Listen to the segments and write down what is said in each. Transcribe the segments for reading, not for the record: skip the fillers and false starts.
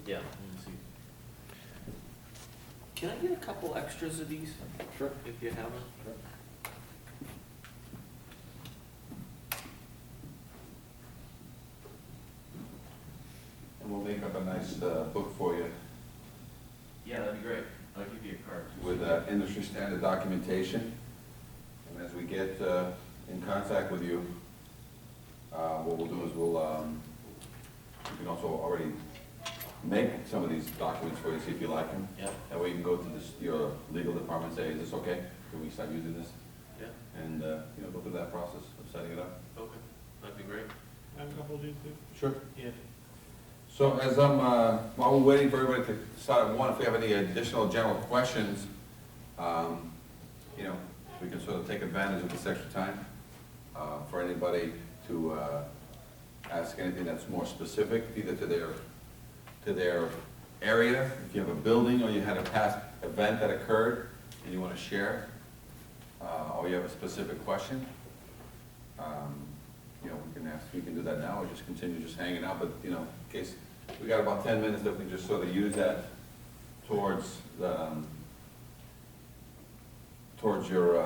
Yeah. Let me see. Can I get a couple extras of these? Sure. If you have them? Sure. And we'll make up a nice book for you Yeah, that'd be great. I'll give you a card. with industry standard documentation. And as we get in contact with you, what we'll do is you can also already make some of these documents for you, see if you like them. Yeah. That way you can go to your legal department and say, is this okay? Can we start using this? Yeah. And, go through that process of setting it up. Okay. That'd be great. I have a couple of these too. Sure. Yeah. So as while we're waiting for everybody to start at 1, if we have any additional general questions, we can sort of take advantage of this extra time for anybody to ask anything that's more specific, either to their area, if you have a building or you had a past event that occurred and you want to share, or you have a specific question. We can do that now, or just continue just hanging out, but, in case, we got about 10 minutes that we can just sort of use that towards your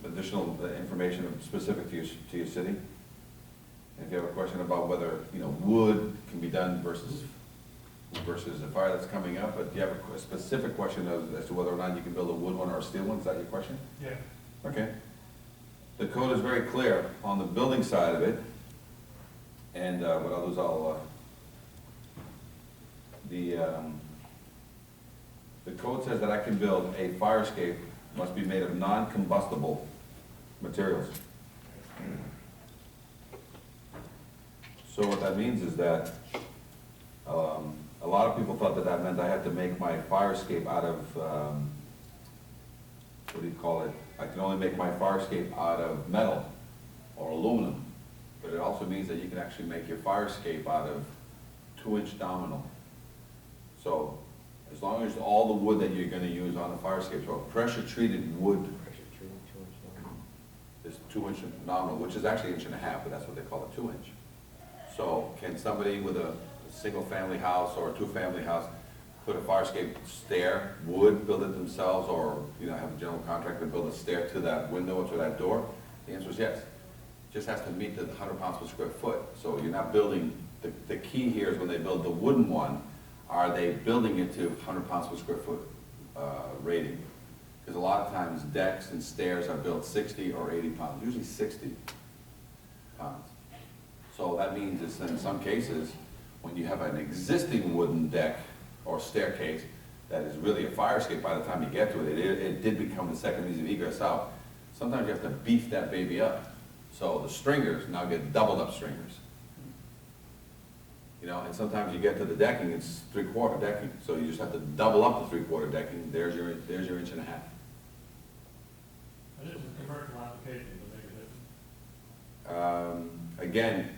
additional information specific to your city. And if you have a question about whether, wood can be done versus the fire that's coming up, but do you have a specific question as to whether or not you can build a wood one or a steel one? Is that your question? Yeah. Okay. The code is very clear on the building side of it. And what I'll do is the code says that I can build a fire escape must be made of non-combustible materials. So what that means is that a lot of people thought that meant I had to make my fire escape out of, what do you call it? I can only make my fire escape out of metal or aluminum. But it also means that you can actually make your fire escape out of 2-inch domino. So as long as all the wood that you're going to use on the fire escape, so pressure treated wood is 2-inch domino, which is actually 1.5 inches, but that's what they call a 2-inch. So can somebody with a single family house or a 2-family house put a fire escape stair, wood, build it themselves, or have a general contractor build a stair to that window or to that door? The answer is yes. Just has to meet the 100 pounds per square foot. So you're not building, the key here is when they build the wooden one, are they building it to 100 pounds per square foot rating? Because a lot of times decks and stairs are built 60 or 80 pounds, usually 60 pounds. So that means is in some cases, when you have an existing wooden deck or staircase that is really a fire escape by the time you get to it, it did become the second means of egress out. Sometimes you have to beef that baby up. So the stringers now get doubled up stringers. And sometimes you get to the decking, it's 3/4 decking. So you just have to double up the 3/4 decking. There's your 1.5 inches. This is a commercial application to make it. Again,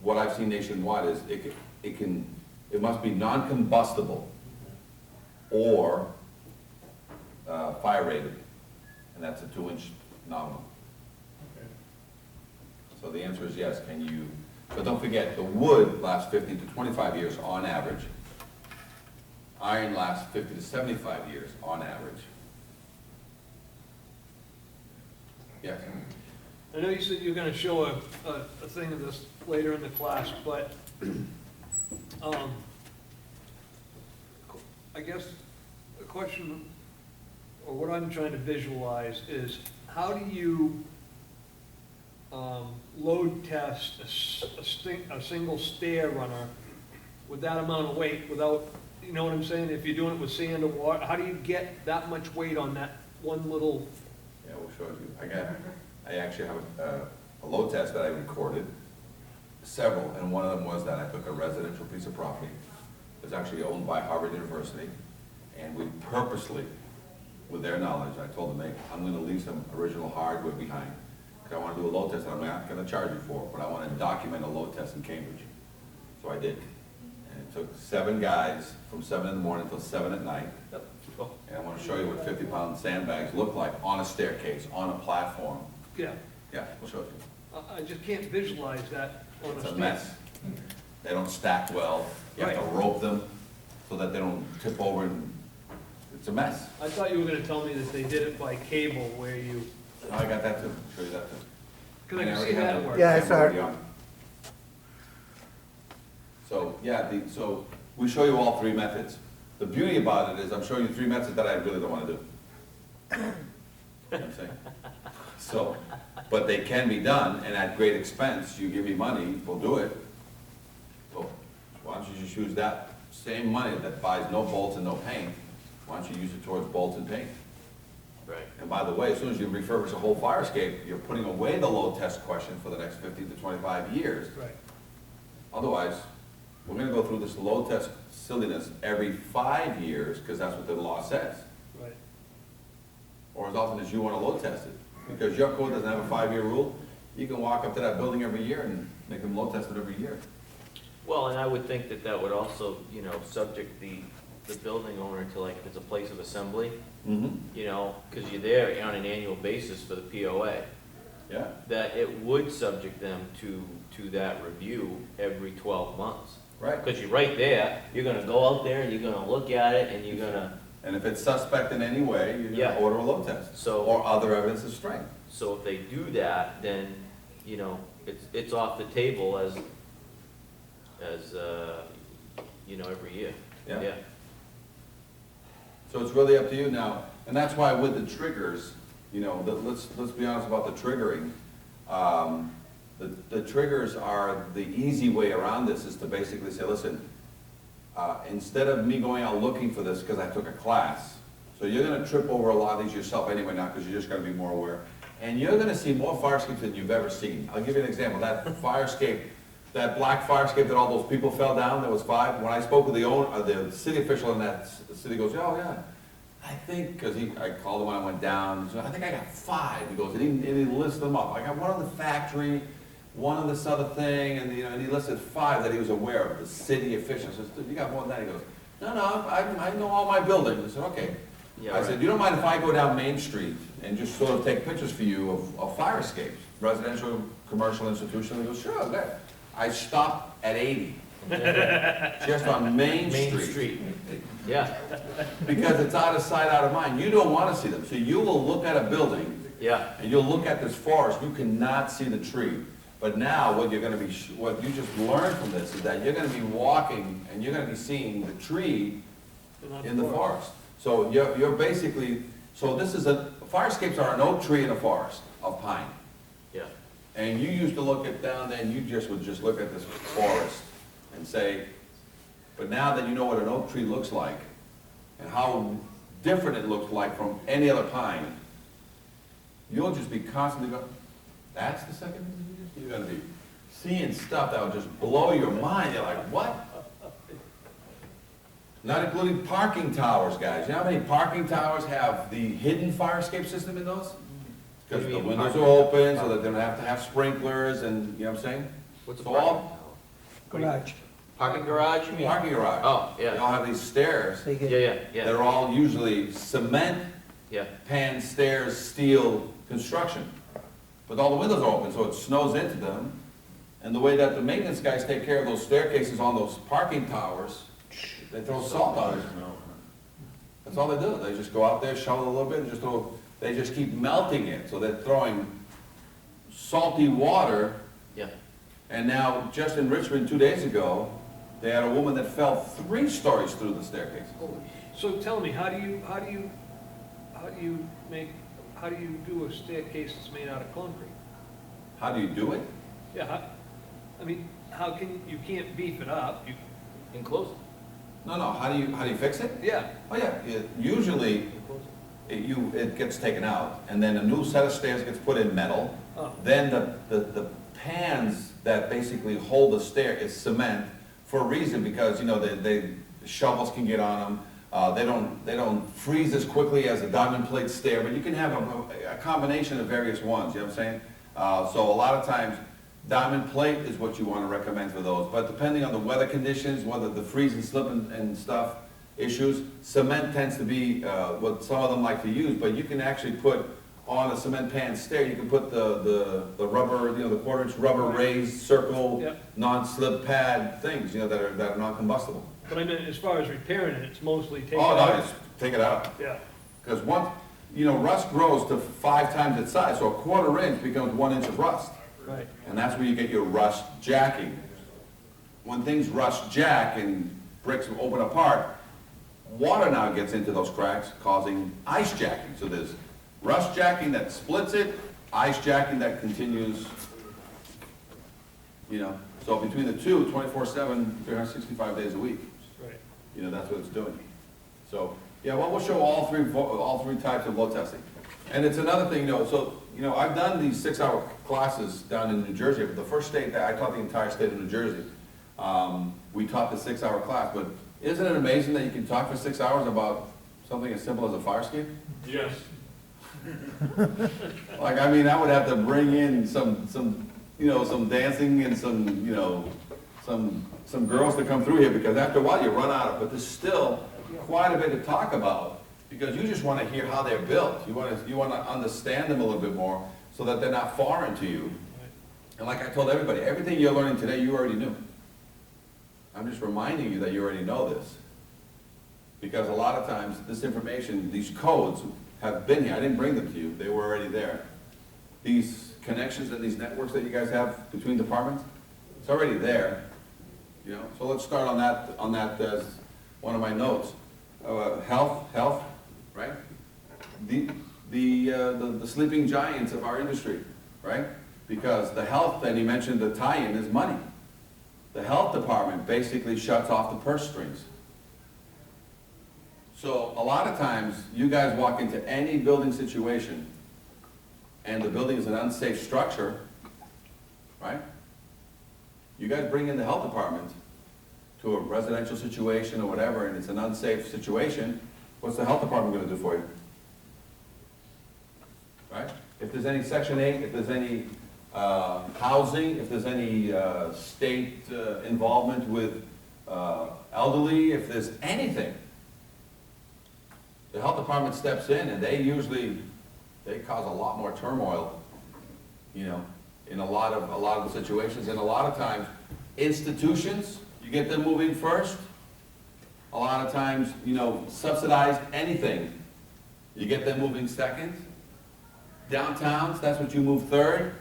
what I've seen nationwide is it must be non-combustible or fire rated, and that's a 2-inch nominal. Okay. So the answer is yes. But don't forget, the wood lasts 15 to 25 years on average. Iron lasts 50 to 75 years on average. Yes. I know you said you're gonna show a thing of this later in the class, but, I guess the question, or what I'm trying to visualize is, how do you, load test a single stair runner with that amount of weight without, you know what I'm saying? If you're doing it with sand or water, how do you get that much weight on that one little? Yeah, we'll show you. I actually have a load test that I recorded, several, and one of them was that I took a residential piece of property. It was actually owned by Harvard University, and we purposely, with their knowledge, I told them, hey, I'm going to leave some original hardware behind. I want to do a load test that I'm not going to charge you for, but I want to document a load test in Cambridge. So I did. And it took 7 guys from 7 in the morning until 7 at night. Yep. And I want to show you what 50-pound sandbags look like on a staircase, on a platform. Yeah, Yeah, we'll show it to you. I just can't visualize that on a It's a stair. mess. They don't stack well. You have to rope them. so that they don't tip over and, it's a mess. I thought you were gonna tell me that they did it by cable where you, I got that too, show you that too. cause I And can already see have that the work. Yeah, I camera saw it. already on. So, yeah, so we show you all three methods. The beauty about it is I'm showing you three methods that I really don't wanna do. You know what I'm saying? So, but they can be done, and at great expense, you give me money, we'll do it. So, why don't you just use that same money that buys no bolts and no paint, why don't you use it towards bolts and paint? Right. And by the way, as soon as you refurbish a whole fire escape, you're putting away the load test question for the next 15 to 25 years. Right. Otherwise, we're gonna go through this load test silliness every 5 years, because that's what the law says. Right. Or as often as you wanna load test it. Because your code doesn't have a 5-year rule, you can walk up to that building every year and make them load test it every year. Well, and I would think that that would also, you know, subject the building owner to, like, if it's a place of assembly, Mm-hmm. you know, because you're there on an annual basis for the POA, Yeah, that it would subject them to that review every 12 months. right. Because you're right there, you're gonna go out there, and you're gonna look at it, and you're gonna, And if it's suspect in any way, you're Yeah. gonna order a load test. So- Or other evidence of strength. so if they do that, then, you know, it's off the table as, you know, every year. Yeah. So it's really up to you now, and that's why with the triggers, you know, let's be honest about the triggering. The triggers are, the easy way around this is to basically say, listen, instead of me going out looking for this because I took a class, so you're gonna trip over a lot of these yourself anyway now, because you're just gonna be more aware. And you're gonna see more fire escapes than you've ever seen. I'll give you an example, that fire escape, that black fire escape that all those people fell down, there was 5. When I spoke with the owner, the city official in that city goes, oh yeah, I think, because I called him when I went down, so I think I got 5. He goes, and he listed them up. I got one on the factory, one on this other thing, and you know, and he listed 5 that he was aware of, the city officials. I said, you got more than that? He goes, no, I know all my buildings. I said, okay. Yeah, I right. said, you don't mind if I go down Main Street and just sort of take pictures for you of fire escapes, residential, commercial, institutional? He goes, sure, go ahead. I stopped at 80, just on Main Street. Yeah, Because it's out of sight, out of mind. You don't want to see them. So you will look at a building yeah, and you'll look at this forest, you cannot see the tree. But now what you're gonna be, what you just learned from this is that you're gonna be walking and you're gonna be seeing the tree in the forest. So you're basically, so this is fire escapes are an oak tree in a forest of pine. yeah. And you used to look at down there and you just would just look at this forest and say, but now that you know what an oak tree looks like and how different it looks like from any other pine, you'll just be constantly going, that's the second thing you're gonna be seeing stuff that will just blow your mind. You're like, what? Not including parking towers, guys. You know how many parking towers have the hidden fire escape system in those? Because the windows are open, so that they don't have to have sprinklers and, you know what I'm saying? What's a So parking all- tower? Garage. Parking garage, you mean? Parking garage. Oh, They yeah, all have these stairs They yeah, get, yeah, that yeah, are all usually cement, yeah, pan, stairs, steel construction. But all the windows are open, so it snows into them. And the way that the maintenance guys take care of those staircases on those parking towers, they throw salt on it. That's all they do. They just go out there, shovel a little bit, and just throw, they just keep melting it. So they're throwing salty water. yeah. And now, just in Richmond 2 days ago, they had a woman that fell 3 stories through the staircase. So tell me, how do you do a staircase that's made out of concrete? How do you do it? Yeah, I mean, you can't beef it up, Enclose No, how do you fix it? yeah, Oh, yeah, usually, it gets taken out, and then a new set of stairs gets put in metal. oh, Then the pans that basically hold the stair is cement for a reason, because, you know, shovels can get on them. They don't freeze as quickly as a diamond plate stair, but you can have a combination of various ones, you know what I'm saying? So a lot of times, diamond plate is what you want to recommend for those, but depending on the weather conditions, whether the freeze and slip and stuff issues, cement tends to be what some of them like to use, but you can actually put on a cement pan stair, you can put the rubber, you know, the 1/4-inch rubber raised circle, Yep. non-slip pad things, you know, that are non-combustible. But I meant, as far as repairing it, it's mostly taking. Oh, no, just take it out. Yeah, Because once, rust grows to 5 times its size, so a quarter inch becomes 1 inch of rust. right. And that's where you get your rust jacking. When things rust jack and bricks open apart, water now gets into those cracks, causing ice jacking. So there's rust jacking that splits it, ice jacking that continues, So between the two, 24/7, 365 days a week, Right. that's what it's doing. So, yeah, well, we'll show all three types of load testing. And it's another thing, I've done these 6-hour classes down in New Jersey, but the first state that I taught the entire state of New Jersey. We taught the 6-hour class, but isn't it amazing that you can talk for 6 hours about something as simple as a fire escape? Yes. I would have to bring in some dancing and some girls to come through here, because after a while you run out of, but there's still quite a bit to talk about, because you just want to hear how they're built. You want to understand them a little bit more, so that they're not foreign to you. And like I told everybody, everything you're learning today, you already knew. I'm just reminding you that you already know this. Because a lot of times, this information, these codes have been here. I didn't bring them to you, they were already there. These connections and these networks that you guys have between departments, it's already there. So let's start on that as one of my notes. Health, right? The sleeping giants of our industry, right? Because the health, and you mentioned the tie-in, is money. The health department basically shuts off the purse strings. So a lot of times, you guys walk into any building situation, and the building is an unsafe structure, right? You guys bring in the health department to a residential situation or whatever, and it's an unsafe situation, what's the health department gonna do for you? Right? If there's any Section 8, if there's any housing, if there's any state involvement with elderly, if there's anything, the health department steps in, and they cause a lot more turmoil, in a lot of the situations. And a lot of times, institutions, you get them moving first. A lot of times, subsidized anything, you get them moving second. Downtowns, that's what you move third,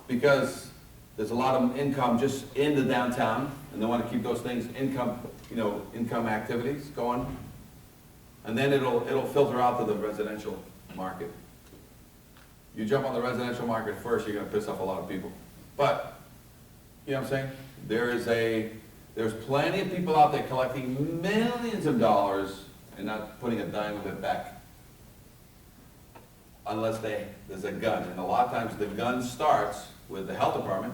because there's a lot of income just in the downtown, and they want to keep those things income activities going. And then it'll filter out to the residential market. You jump on the residential market first, you're gonna piss off a lot of people. But, you know what I'm saying? There's plenty of people out there collecting millions of dollars and not putting a dime of it back. Unless there's a gun. And a lot of times the gun starts with the health department.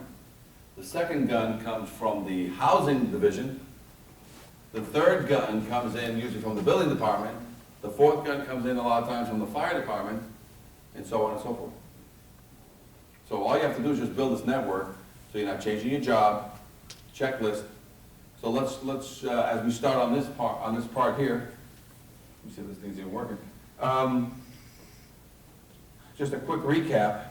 The second gun comes from the housing division. The third gun comes in usually from the building department. The fourth gun comes in a lot of times from the fire department, and so on and so forth. So all you have to do is just build this network, so you're not changing your job, checklist. So let's as we start on this part here, let me see if this thing's even working. Just a quick recap.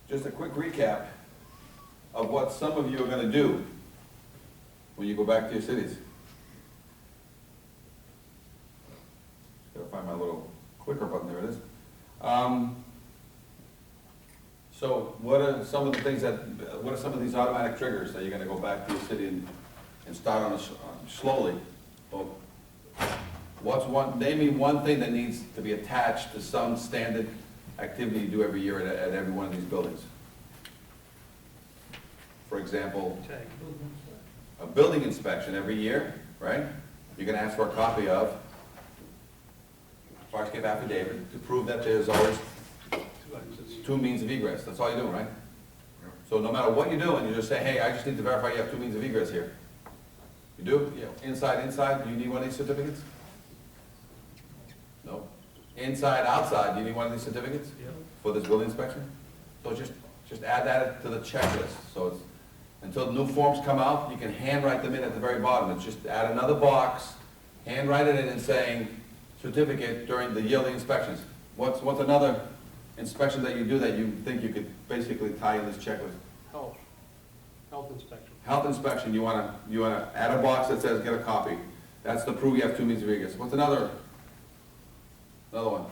Just a quick recap of what some of you are going to do when you go back to your cities. Gotta find my little clicker button. There it is. So what are some of these automatic triggers that you're going to go back to your city and start on slowly? Well, name me one thing that needs to be attached to some standard activity you do every year at every one of these buildings. For example, a building inspection every year, right? You're going to ask for a copy of fire escape affidavit to prove that there's always 2 means of egress. That's all you're doing, right? So no matter what you're doing, you just say, hey, I just need to verify you have 2 means of egress here. You do? Yeah. Inside, do you need one of these certificates? No. Inside, outside, do you need one of these certificates? Yeah. For this building inspection? So just add that to the checklist. So it's, until new forms come out, you can handwrite them in at the very bottom. It's just add another box hand write it in and saying certificate during the yearly inspections. What's another inspection that you do that you think you could basically tie in this checklist? Health inspection. Health inspection, you wanna add a box that says get a copy. That's to prove you have 2 means of egress. What's another one?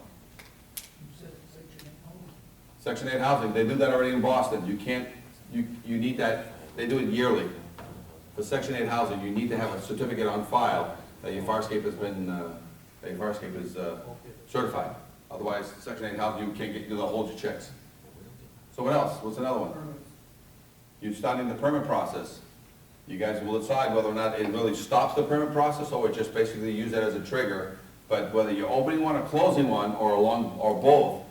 Section 8 housing, they do that already in Boston. You can't, you need that, they do it yearly. For Section 8 housing, you need to have a certificate on file that your farscape has been, that your farscape is certified. Otherwise, Section 8 housing, you can't get, they'll hold your checks. So what else? What's another one? You're starting the permit process. You guys will decide whether or not it really stops the permit process or it just basically use that as a trigger. But whether you're opening one or closing one or both,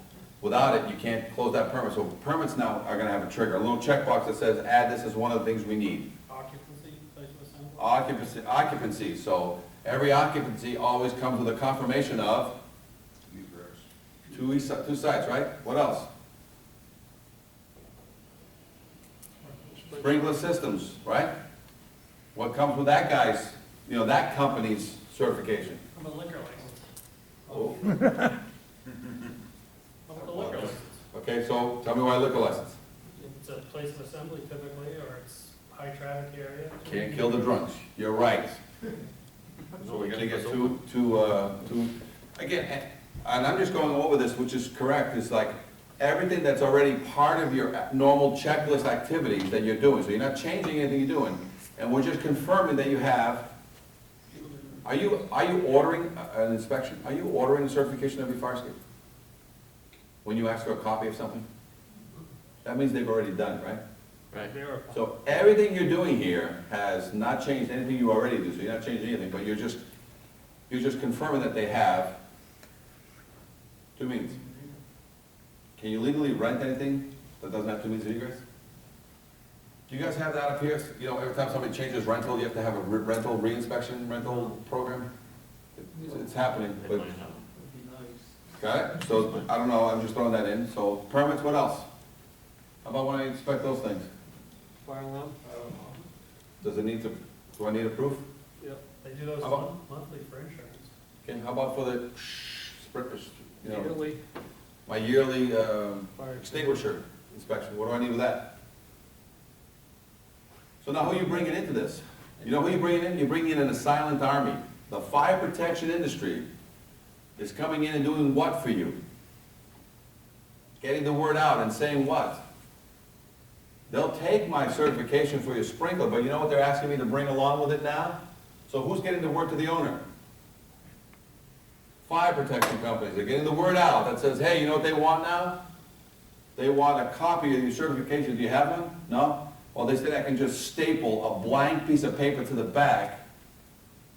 without it, you can't close that permit. So permits now are gonna have a trigger, a little checkbox that says, add this as one of the things we need. Occupancy, place of assembly? Occupancy, so every occupancy always comes with a confirmation of two sites, right? What else? Sprinkler systems, right? What comes with that guy's, that company's certification? From a liquor license. Oh. From a liquor license. Okay, so tell me why liquor license. It's a place of assembly typically, or it's high traffic area. Can't kill the drunks, you're right. So we're gonna get again, and I'm just going over this, which is correct, is like everything that's already part of your normal checklist activities that you're doing, so you're not changing anything you're doing, and we're just confirming that you have. Are you ordering an inspection? Are you ordering a certification of your farscape? When you ask for a copy of something? That means they've already done it, right? Right. So everything you're doing here has not changed anything you already do, so you're not changing anything, but you're just confirming that they have 2 means. Can you legally rent anything that doesn't have 2 means of egress? Do you guys have that up here? Every time somebody changes rental, you have to have a rental reinspection, rental program? It's happening, They but, might have. got it? So, I don't know, I'm just throwing that in. So permits, what else? How about when I inspect those things? Fire alarm? Does it need to, do I need a proof? Yep. They do those How about- monthly for insurance. Okay, how about for the, Yearly my yearly fire extinguisher inspection? What do I need with that? So now who are you bringing into this? You know who you bring in? You're bringing in a silent army. The fire protection industry is coming in and doing what for you? Getting the word out and saying what? They'll take my certification for your sprinkler, but you know what they're asking me to bring along with it now? So who's getting the word to the owner? Fire protection companies are getting the word out that says, hey, you know what they want now? They want a copy of your certification. Do you have one? No? Well, they said I can just staple a blank piece of paper to the back,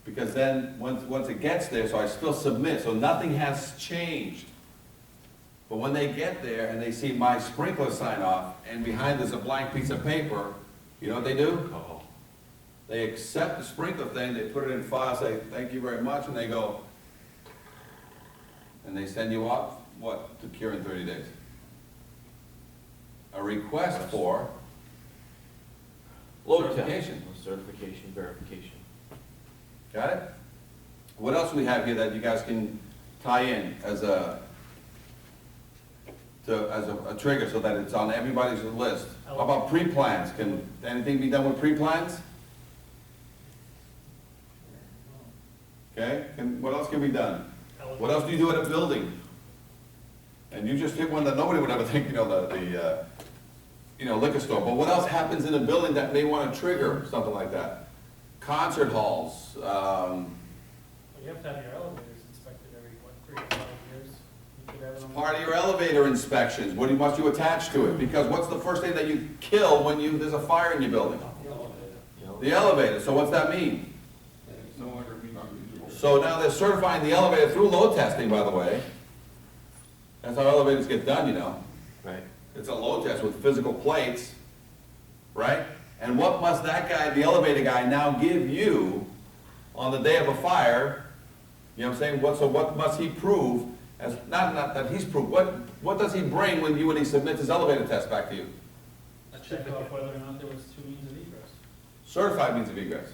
because then once it gets there, so I still submit, so nothing has changed. But when they get there and they see my sprinkler sign off, and behind there's a blank piece of paper, you know what they do? Oh. They accept the sprinkler thing, they put it in file, say, thank you very much, and they go, and they send you off, what, to cure in 30 days? A request for Load test. certification. Certification, verification. Got it? What else do we have here that you guys can tie in as a trigger so that it's on everybody's list? How about pre-plans? Can anything be done with pre-plans? Okay, what else can be done? What else do you do at a building? And you just hit one that nobody would ever think, the liquor store. But what else happens in a building that may want to trigger something like that? Concert halls, You have to have your elevators inspected every, 3 to 5 years? You could have it on- part of your elevator inspections. What must you attach to it? Because what's the first thing that you kill when there's a fire in your building? The elevator. So what's that mean? So now they're certifying the elevator through load testing, by the way. That's how elevators get done, Right. It's a load test with physical plates, right? And what must that guy, the elevator guy, now give you on the day of a fire? You know what I'm saying? So what must he prove? As not that he's proved. What does he bring when he submits his elevator test back to you? Check off whether or not there was 2 means of egress. Certified means of egress.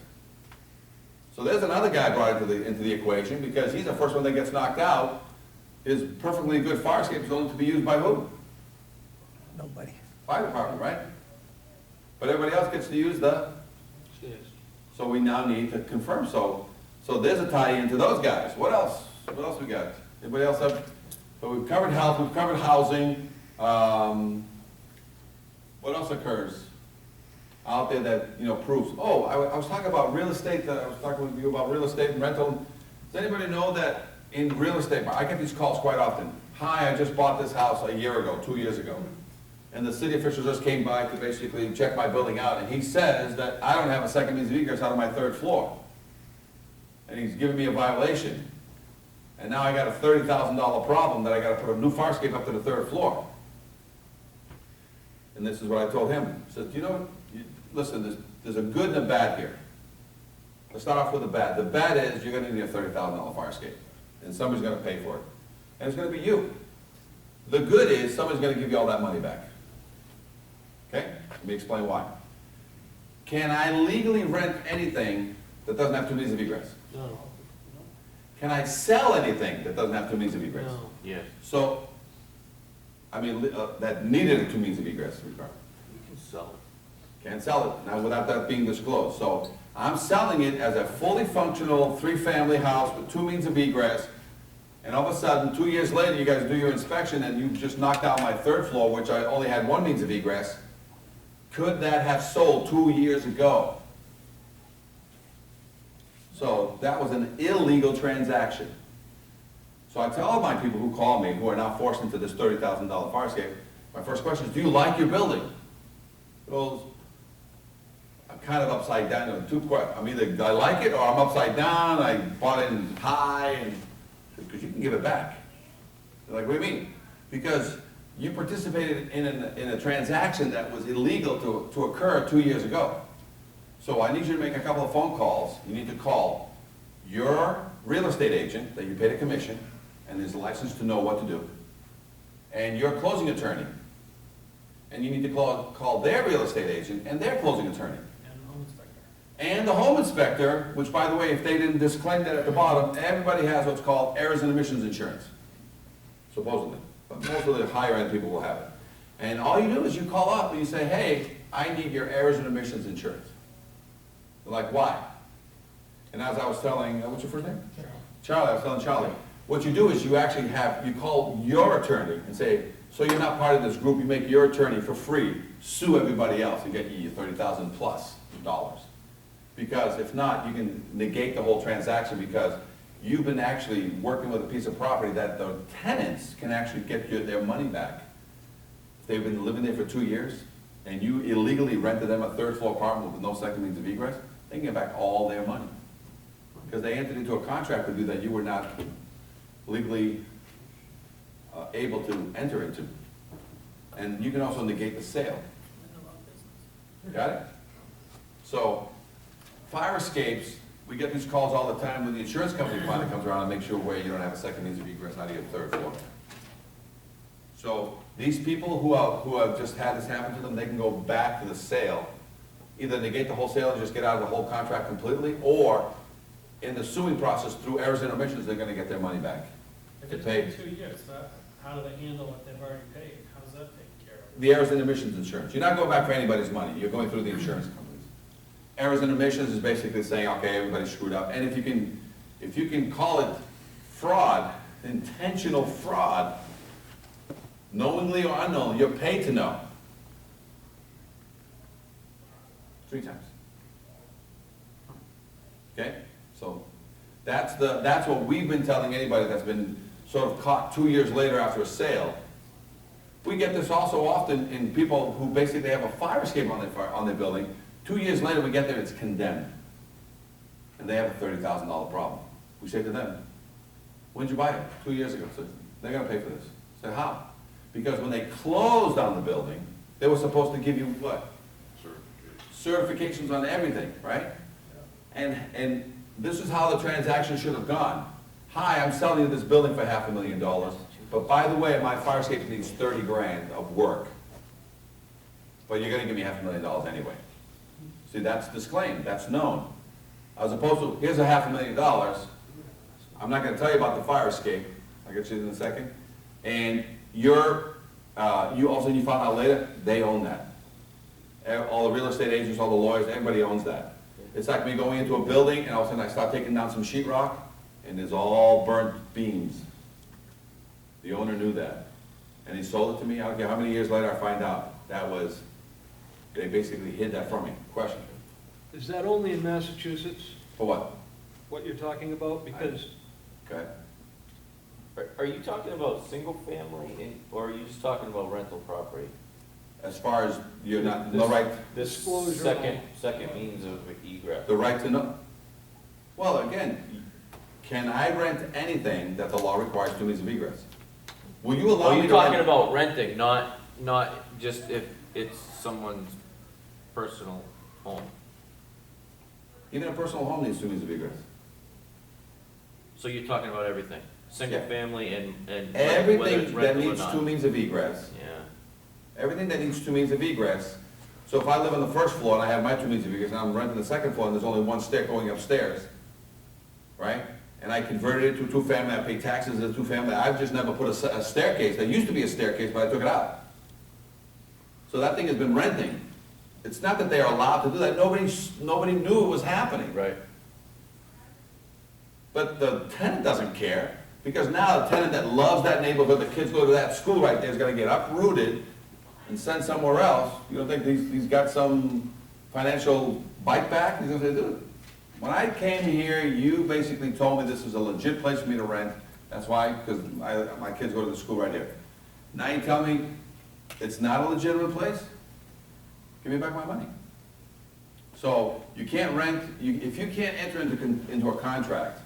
So there's another guy brought into the equation, because he's the first one that gets knocked out. His perfectly good fire escape is only to be used by who? Nobody. Fire department, right? But everybody else gets to use the, Stairs. so we now need to confirm, so there's a tie-in to those guys. What else? What else we got? Anybody else have, so we've covered health, we've covered housing, what else occurs out there that, you know, proves? Oh, I was talking about real estate, I was talking with you about real estate and rental. Does anybody know that in real estate, I get these calls quite often. Hi, I just bought this house a year ago, 2 years ago. And the city official just came by to basically check my building out, and he says that I don't have a second means of egress out of my 3rd floor. And he's giving me a violation. And now I got a $30,000 problem that I gotta put a new fire escape up to the 3rd floor. And this is what I told him. I said, you know, listen, there's a good and a bad here. Let's start off with the bad. The bad is you're gonna need a $30,000 fire escape, and somebody's gonna pay for it. And it's gonna be you. The good is somebody's gonna give you all that money back. Okay? Let me explain why. Can I legally rent anything that doesn't have 2 means of egress? No. Can I sell anything that doesn't have 2 means of egress? No. Yes. So, I mean, that needed a 2 means of egress requirement. You can sell it. Can't sell it, now without that being disclosed. So, I'm selling it as a fully functional 3-family house with 2 means of egress, and all of a sudden, 2 years later, you guys do your inspection and you just knocked out my 3rd floor, which I only had 1 means of egress. Could that have sold 2 years ago? So that was an illegal transaction. So I tell all my people who call me, who are now forced into this $30,000 fire escape, my first question is, do you like your building? Well, I'm kind of upside down. You know, 2 questions. I'm either I like it or I'm upside down. I bought it in high, and because you can give it back. They're like, what do you mean? Because you participated in a transaction that was illegal to occur 2 years ago. So I need you to make a couple of phone calls. You need to call your real estate agent that you paid a commission and is licensed to know what to do, and your closing attorney. And you need to call their real estate agent and their closing attorney. And the home inspector. And the home inspector, which, by the way, if they didn't disclaim that at the bottom, everybody has what's called errors and omissions insurance, supposedly. But most of the higher end people will have it. And all you do is you call up and you say, hey, I need your errors and omissions insurance. They're like, why? And as I was telling, what's your first name? Charlie, I was telling Charlie, what you do is you actually you call your attorney and say, so you're not part of this group, you make your attorney for free sue everybody else and get you your $30,000 plus dollars. Because if not, you can negate the whole transaction, because you've been actually working with a piece of property that the tenants can actually get their money back. If they've been living there for 2 years and you illegally rented them a 3rd floor apartment with no second means of egress, they can get back all their money. Because they entered into a contract with you that you were not legally able to enter into. And you can also negate the sale. Got it? So, fire escapes, we get these calls all the time when the insurance company finally comes around and makes sure where you don't have a second means of egress out of your 3rd floor. So, these people who have just had this happen to them, they can go back to the sale, either negate the whole sale and just get out of the whole contract completely, or in the suing process through errors and omissions, they're gonna get their money back. If it's been 2 years, how do they handle what they've already paid? How does that take care of it? The errors and omissions insurance. You're not going back for anybody's money. You're going through the insurance companies. Errors and omissions is basically saying, okay, everybody screwed up. And if you can call it fraud, intentional fraud, knowingly or unknowingly, you're paid to know. 3 times. Okay? So that's what we've been telling anybody that's been sort of caught 2 years later after a sale. We get this also often in people who basically have a fire escape on their building. 2 years later, we get there, it's condemned. And they have a $30,000 problem. We say to them, when did you buy it? 2 years ago. So they're gonna pay for this. Say, how? Because when they closed on the building, they were supposed to give you what? Certifications on everything, right? And this is how the transaction should have gone. Hi, I'm selling you this building for $500,000, but by the way, my fire escape needs 30 grand of work. But you're gonna give me $500,000 anyway. See, that's disclaimed, that's known. As opposed to, here's a $500,000, I'm not gonna tell you about the fire escape, I'll get you in a second, and you found out later, they own that. All the real estate agents, all the lawyers, everybody owns that. It's like me going into a building, and all of a sudden I start taking down some sheetrock, and there's all burnt beams. The owner knew that, and he sold it to me. I don't care how many years later I find out, they basically hid that from me. Question? Is that only in Massachusetts, For what? what you're talking about? Because Okay. Are you talking about single family, or are you just talking about rental property? As far as you're not, no right, This Disclosure second means of egress. the right to know? Well, again, can I rent anything that the law requires 2 means of egress? Will you allow Oh, me you're to talking rent? about renting, not just if it's someone's personal home. Even a personal home needs 2 means of egress. So you're talking about everything, single Yeah. family and whether it's Everything that rental or needs not. 2 means of egress, Yeah, everything that needs 2 means of egress. So if I live on the first floor and I have my 2 means of egress, and I'm renting the second floor and there's only one stair going upstairs, right? And I converted it to a 2-family, I pay taxes as a 2-family, I've just never put a staircase. There used to be a staircase, but I took it out. So that thing has been renting. It's not that they are allowed to do that, nobody knew it was happening. right. But the tenant doesn't care, because now a tenant that loves that neighborhood, the kids go to that school right there, is gonna get uprooted and sent somewhere else. You don't think he's got some financial bite back? He's gonna say, dude, when I came here, you basically told me this is a legit place for me to rent. That's why, because my kids go to the school right here. Now you tell me it's not a legitimate place? Give me back my money. So you can't rent, if you can't enter into a contract,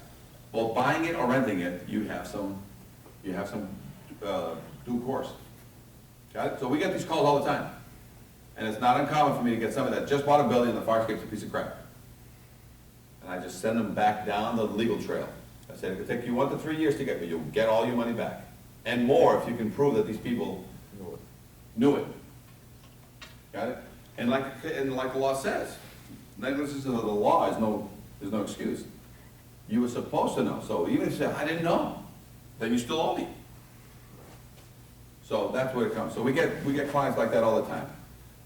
both buying it or renting it, you have some due course. Got it? So we get these calls all the time. And it's not uncommon for me to get somebody that just bought a building and the fire escape's a piece of crap. And I just send them back down the legal trail. I said, it could take you 1 to 3 years to get, but you'll get all your money back. And more if you can prove that these people knew it. Got it? And like the law says, negligence of the law is no excuse. You were supposed to know, so even if you say, I didn't know, then you still owe me. So that's where it comes. So we get clients like that all the time,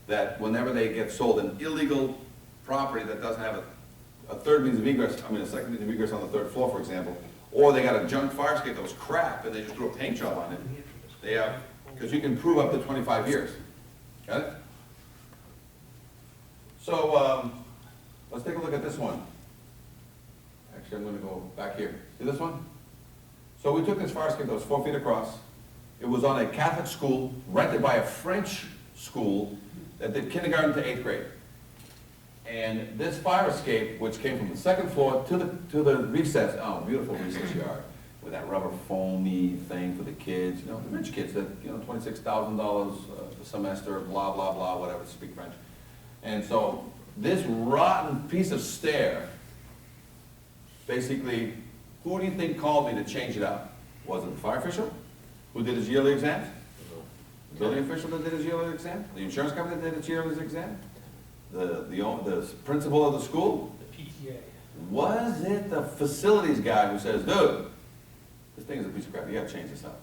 that whenever they get sold an illegal property that doesn't have a third means of egress, a second means of egress on the 3rd floor, for example, or they got a junk fire escape that was crap and they just threw a paint job on it, they have, because you can prove up to 25 years. Got it? So, let's take a look at this one. Actually, I'm gonna go back here. See this one? So we took this fire escape that was 4 feet across. It was on a Catholic school, rented by a French school that did kindergarten to 8th grade. And this fire escape, which came from the 2nd floor to the recess, beautiful recess yard, with that rubber foamy thing for the kids, the rich kids that, $26,000 a semester, blah, blah, blah, whatever, speak French. And so this rotten piece of stair, basically, who do you think called me to change it out? Was it the fire official who did his yearly exam? The building official that did his yearly exam? The insurance company that did its yearly exam? The principal of the school? The PTA. Was it the facilities guy who says, dude, this thing is a piece of crap, you gotta change this out?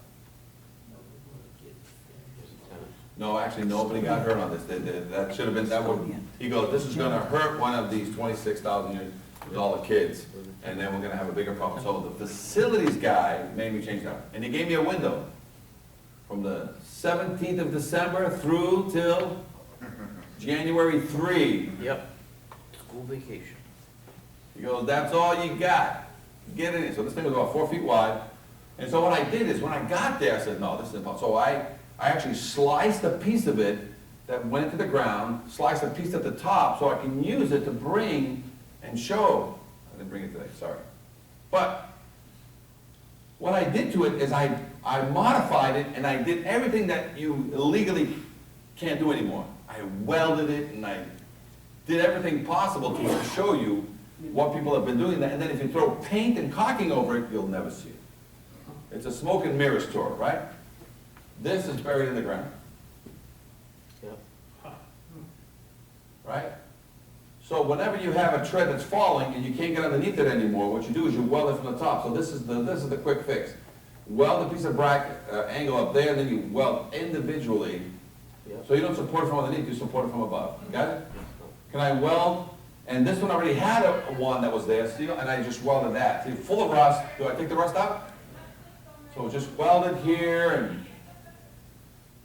No, actually, nobody got hurt on this. That should have been, he goes, this is gonna hurt one of these $26,000 kids, and then we're gonna have a bigger problem. So the facilities guy made me change that. And he gave me a window from the 17th of December through till January 3. Yep, school vacation. He goes, that's all you got. Get it in. So this thing was about 4 feet wide. And so what I did is, when I got there, I said, no, this is impossible. So I actually sliced a piece of it that went into the ground, sliced a piece at the top so I can use it to bring and show. I didn't bring it today, sorry. But what I did to it is I modified it and I did everything that you illegally can't do anymore. I welded it and I did everything possible to show you what people have been doing. And then if you throw paint and caulking over it, you'll never see it. It's a smoke and mirrors tour, right? This is buried in the ground, Yep. right? So whenever you have a tread that's falling and you can't get underneath it anymore, what you do is you weld it from the top. So this is the quick fix. Weld a piece of bracket angle up there, and then you weld individually. Yep. So you don't support it from underneath, you support it from above. Got it? Can I weld? And this one already had one that was there, see, and I just welded that. See, full of rust. Do I take the rust out? So just welded here, and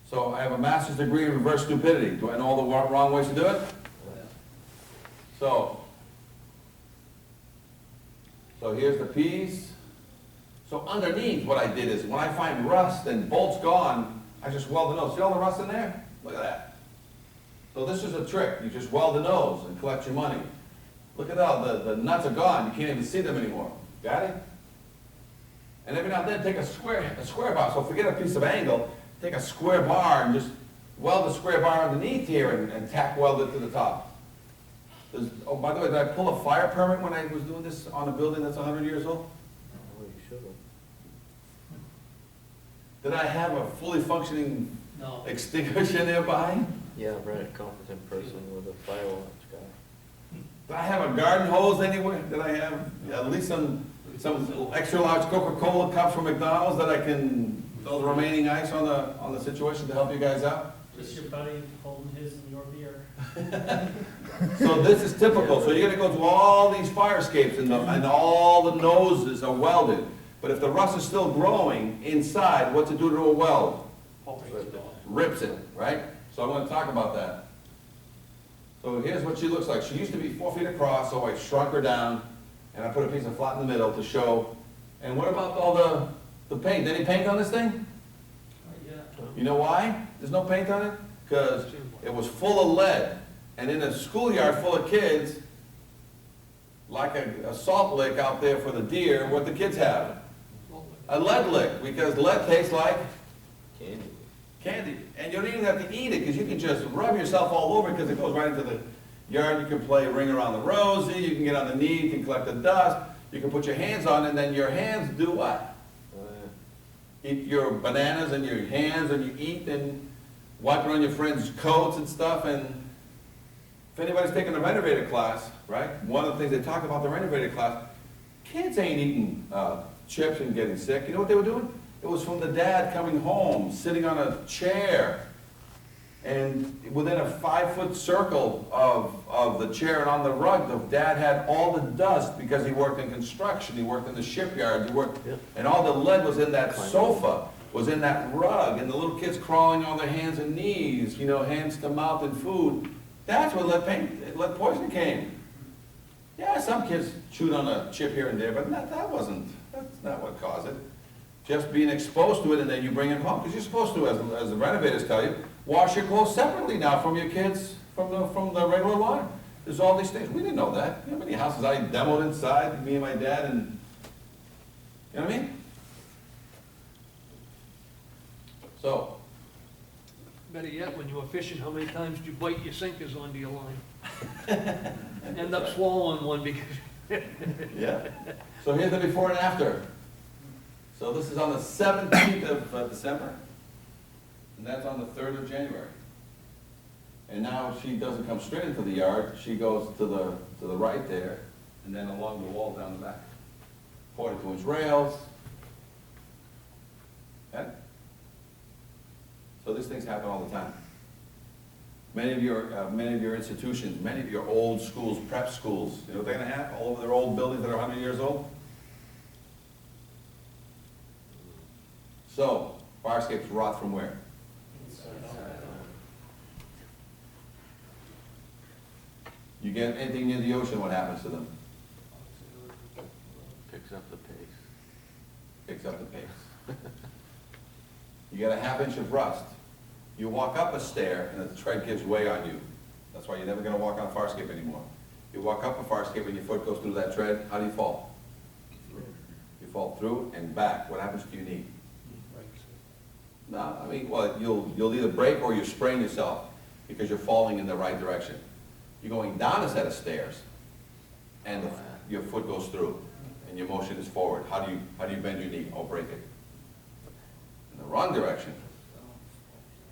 so I have a master's degree in reverse stupidity. Do I know all the wrong ways to do it? So here's the piece. So underneath, what I did is, when I find rust and bolts gone, I just weld the nose. See all the rust in there? Look at that. So this is a trick. You just weld the nose and collect your money. Look at that, the nuts are gone. You can't even see them anymore. Got it? And every now and then, take a square bar. So forget a piece of angle. Take a square bar and just weld the square bar underneath here and tack weld it to the top. Oh, by the way, did I pull a fire permit when I was doing this on a building that's 100 years old? Oh, you should have. Did I have a fully functioning No. extinguisher nearby? Yeah, I've ran a competent person with a fire alarms guy. Did I have a garden hose anywhere? Did I have at least some extra large Coca-Cola cups from McDonald's that I can throw the remaining ice on the situation to help you guys out? Just your buddy holding his and your beer. So this is typical. So you're gonna go through all these fire escapes and all the noses are welded. But if the rust is still growing inside, what's it do to a weld? Rips it, right? So I'm gonna talk about that. So here's what she looks like. She used to be 4 feet across, so I shrunk her down, and I put a piece of flat in the middle to show. And what about all the paint? Any paint on this thing? Yeah. You know why there's no paint on it? Because it was full of lead. And in a schoolyard full of kids, like a salt lick out there for the deer, what the kids have? A lead lick, because lead tastes like Candy. candy. And you don't even have to eat it, because you can just rub yourself all over, because it goes right into the yard. You can play Ring Around the Rosie, you can get on the knee, you can collect the dust, you can put your hands on it, and then your hands do what? Eat your bananas and your hands, and you eat and wipe it on your friends' coats and stuff. And if anybody's taking a renovator class, right, one of the things they talk about the renovator class, kids ain't eating chips and getting sick. You know what they were doing? It was from the dad coming home, sitting on a chair, and within a 5-foot circle of the chair and on the rug, the dad had all the dust because he worked in construction, he worked in the shipyard, he worked, Yep. and all the lead was in that sofa, was in that rug, and the little kids crawling on their hands and knees, you know, hands to mouth and food. That's where lead poisoning came. Yeah, some kids chewed on a chip here and there, but that's not what caused it. Just being exposed to it, and then you bring it home, because you're supposed to, as the renovators tell you, wash your clothes separately now from your kids, from the regular line. There's all these things. We didn't know that. You know how many houses I demoed inside, me and my dad, and, you know what I mean? So, Better yet, when you were fishing, how many times did you bite your sinkers onto your line? End up swallowing one because, yeah. So here's the before and after. So this is on the 17th of December, and that's on the 3rd of January. And now she doesn't come straight into the yard, she goes to the right there, and then along the wall down the back. 42-inch rails. Okay? So these things happen all the time. Many of your institutions, many of your old schools, prep schools, you know what they're gonna have all over their old buildings that are 100 years old? So, fire escapes rot from where? You get anything near the ocean, what happens to them? Picks up the pace. Picks up the pace. You get a 1/2 inch of rust. You walk up a stair and the tread gives way on you. That's why you're never gonna walk on a fire escape anymore. You walk up a fire escape and your foot goes through that tread, how do you fall? You fall through and back. What happens to your knee? No, I mean, well, you'll either break or you sprain yourself because you're falling in the right direction. You're going down a set of stairs and your foot goes through and your motion is forward. How do you bend your knee? Oh, break it. In the wrong direction.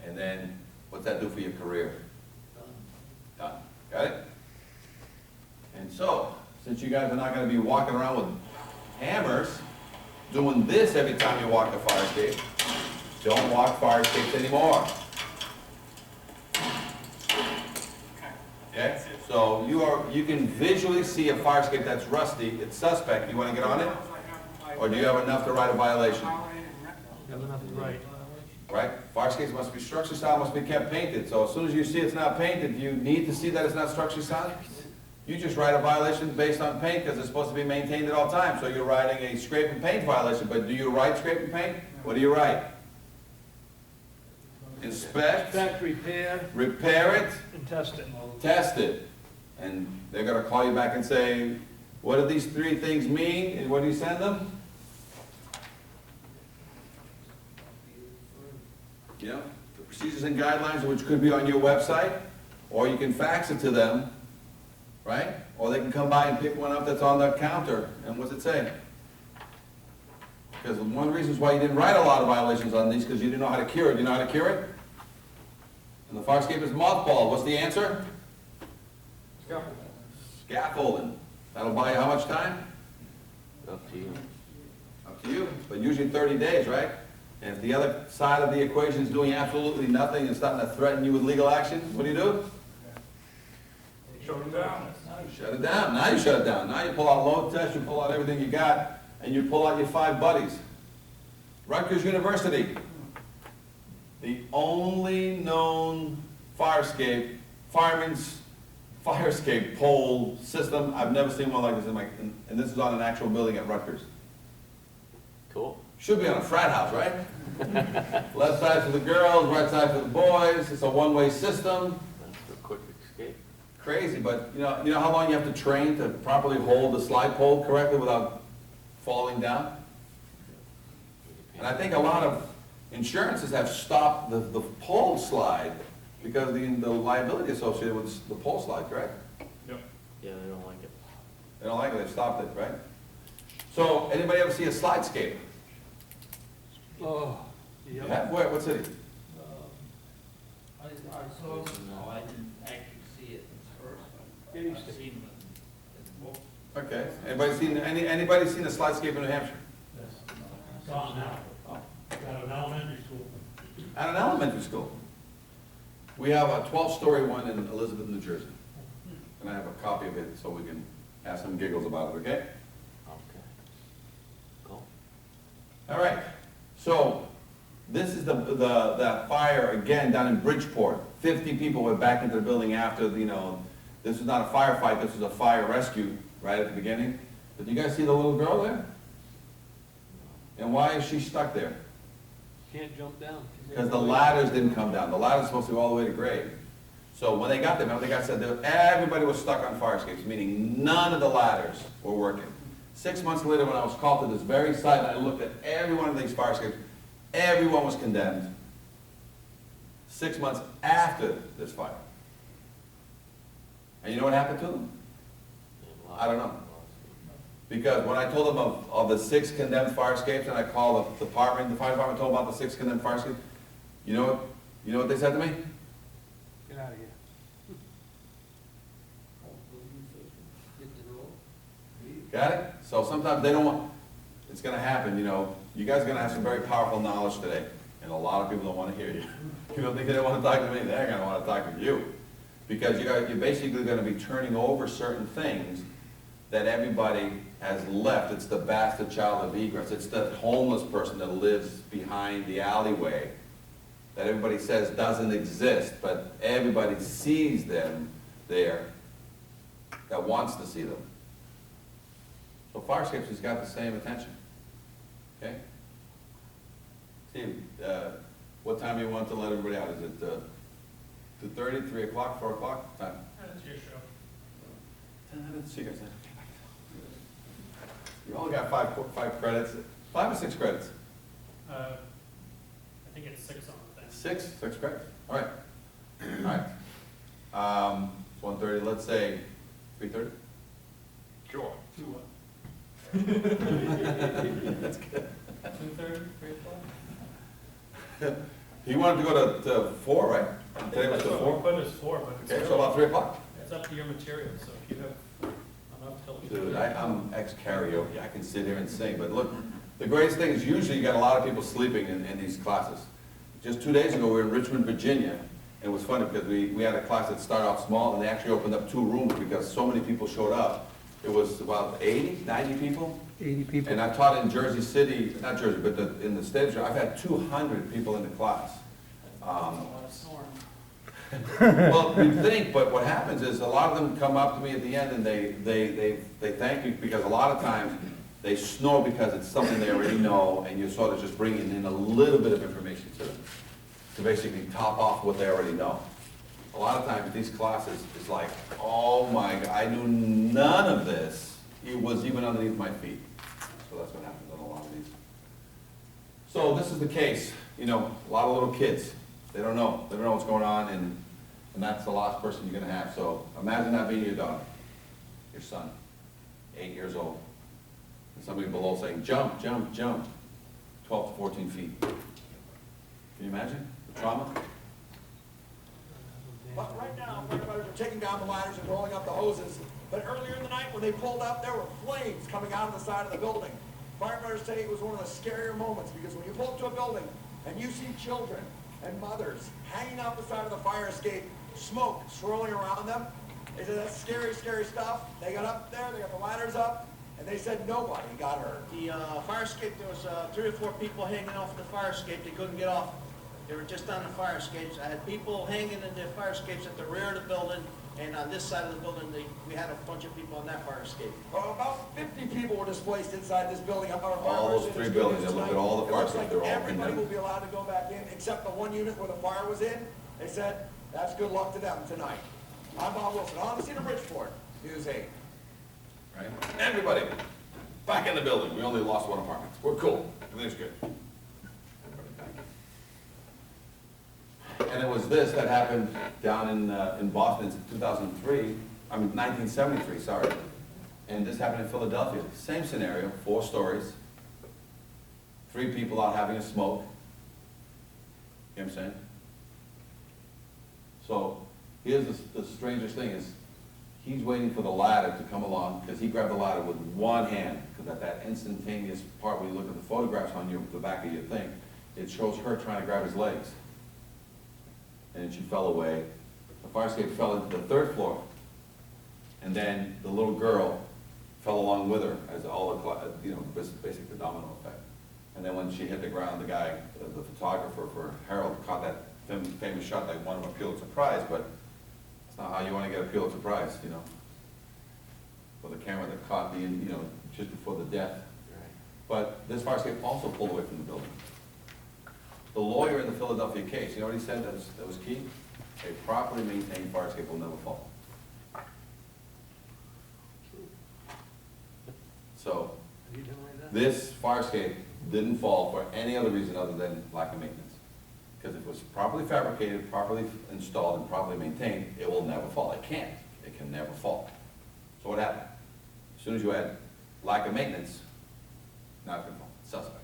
And then, what's that do for your career? Done. Got it? since you guys are not gonna be walking around with hammers, doing this every time you walk the fire escape, don't walk fire escapes anymore. Okay, so you can visually see a fire escape that's rusty, it's suspect, you wanna get on it? Or do you have enough to write a violation? You have enough to write. Right? Fire escapes must be structurally sound, must be kept painted, so as soon as you see it's not painted, you need to see that it's not structurally sound? You just write a violation based on paint, because it's supposed to be maintained at all times, so you're writing a scrape and paint violation, but do you write scrape and paint? What do you write? Inspect, Inspect, repair it, and test it. test it. And they're gonna call you back and say, what do these three things mean, and what do you send them? You know, the procedures and guidelines, which could be on your website, or you can fax it to them, right? Or they can come by and pick one up that's on the counter, and what's it say? Because one of the reasons why you didn't write a lot of violations on these, because you didn't know how to cure it. Do you know how to cure it? And the fire escape is mothballed. What's the answer? Scaffolding. That'll buy you how much time? Up to you. Up to you, but usually 30 days, right? And if the other side of the equation is doing absolutely nothing and starting to threaten you with legal action, what do? Shut them down. Shut it down. Now you shut it down. Now you pull out load test, you pull out everything you got, and you pull out your 5 buddies. Rutgers University, the only known fireman's fire escape pole system. I've never seen one like this and this is on an actual building at Rutgers. Cool. Should be on a frat house, right? Left side for the girls, right side for the boys. It's a one-way system. That's the quick escape. Crazy, but you know how long you have to train to properly hold the slide pole correctly without falling down? And I think a lot of insurances have stopped the pole slide because of the liability associated with the pole slide, correct? Yeah, they don't like it. They don't like it, they've stopped it, right? So, anybody ever see a slidescape? Oh, You yep. have? Where, what city? I saw, no, I didn't actually see it first, but Maybe I've stick. seen them in books. Okay, anybody seen a slidescape in New Hampshire? Yes. Saw it now. Got an elementary school. At an elementary school. We have a 12-story one in Elizabeth, New Jersey. And I have a copy of it so we can have some giggles about it, okay? Okay. Cool. All right, so this is that fire again down in Bridgeport. 50 people went back into the building after, this was not a firefight, this was a fire rescue right at the beginning. Did you guys see the little girl there? And why is she stuck there? Can't jump down. Because the ladders didn't come down. The ladder's supposed to go all the way to grade. So when they got there, remember the guy said that everybody was stuck on fire escapes, meaning none of the ladders were working. 6 months later, when I was called to this very site, I looked at every one of these fire escapes. Everyone was condemned 6 months after this fire. And you know what happened to them? I don't know. Because when I told them of the 6 condemned fire escapes, and I called the fire department told them about the 6 condemned fire escapes, you know what they said to me? Get out of here. Got it? So sometimes they don't want, it's gonna happen, you guys are gonna have some very powerful knowledge today, and a lot of people don't wanna hear you. You don't think they don't wanna talk to me, they're gonna wanna talk to you. Because you're basically gonna be turning over certain things that everybody has left. It's the bastard child of egress. It's the homeless person that lives behind the alleyway that everybody says doesn't exist, but everybody sees them there that wants to see them. So fire escapes has got the same attention. Okay? Steve, what time do you want to let everybody out? Is it 2:30, 3 o'clock, 4 o'clock? Time? That's your show. 10 minutes. See you guys later. You only got five credits, 5 or 6 credits? I think it's 6 on the thing. 6 credits. All right. All right. It's 1:30. Let's say 3:30. Sure. 2 what? That's good. 2:30, 3 o'clock? He wanted to go to 4, right? Today was That's to what 4. we put as 4, but it's Okay, so really, about 3 o'clock. it's up to your material, so if you have enough till Dude, I'm ex-karaoke, I can sit here and sing, but look, the greatest thing is usually you got a lot of people sleeping in these classes. Just 2 days ago, we were in Richmond, Virginia, and it was funny because we had a class that started off small, and they actually opened up 2 rooms because so many people showed up. It was about 80, 90 people. 80 people. And I taught in Jersey City, not Jersey, but in the state of Jersey, I've had 200 people in the class. Well, you'd think, but what happens is a lot of them come up to me at the end and they thank you because a lot of times they snore because it's something they already know and you're sort of just bringing in a little bit of information to them to basically top off what they already know. A lot of times these classes, it's like, oh my God, I knew none of this. It was even underneath my feet. So that's what happens on a lot of these. So this is the case, you know, a lot of little kids. They don't know what's going on, and that's the last person you're gonna have. So imagine that being your daughter, your son, 8 years old. And somebody below saying, jump, jump, jump, 12 to 14 feet. Can you imagine the trauma? But right now, firefighters are taking down the ladders and rolling up the hoses. But earlier in the night, when they pulled up, there were flames coming out of the side of the building. Firefighters say it was one of the scarier moments because when you pull up to a building and you see children and mothers hanging out the side of the fire escape, smoke swirling around them, they said that's scary, scary stuff. They got up there, they got the ladders up, and they said nobody got hurt. The fire escape, there was 3 or 4 people hanging off the fire escape. They couldn't get off. They were just on the fire escapes. I had people hanging in the fire escapes at the rear of the building, and on this side of the building, we had a bunch of people on that fire escape. About 50 people were displaced inside this building. All those 3 buildings, I looked at all the fire escapes, they're all Everybody will condemned. be allowed to go back in, except the one unit where the fire was in. They said, that's good luck to them tonight. I'm Bob Wilson, on the scene of Bridgeport, News 8. Right? Everybody, back in the building. We only lost 1 apartment. We're cool. Everything's good. Everybody back. And it was this that happened down in Boston in 1973, sorry. And this happened in Philadelphia. Same scenario, 4 stories, 3 people out having a smoke. You know what I'm saying? So here's the strangest thing is he's waiting for the ladder to come along because he grabbed the ladder with one hand because at that instantaneous part when you look at the photographs on the back of your thing, it shows her trying to grab his legs. And she fell away. The fire escape fell into the 3rd floor. And then the little girl fell along with her as all the, you know, basically the domino effect. And then when she hit the ground, the guy, the photographer for Herald caught that famous shot that won him a Pulitzer Prize, but it's not how you want to get a Pulitzer Prize, you know, for the camera that caught the, you know, just before the death. But this fire escape also pulled away from the building. The lawyer in the Philadelphia case, you know what he said that was key? A properly maintained fire escape will never fall. So, this fire escape didn't fall for any other reason other than lack of maintenance. Because if it was properly fabricated, properly installed, and properly maintained, it will never fall. It can't. It can never fall. So what happened? As soon as you add lack of maintenance, now it can fall. Suspect.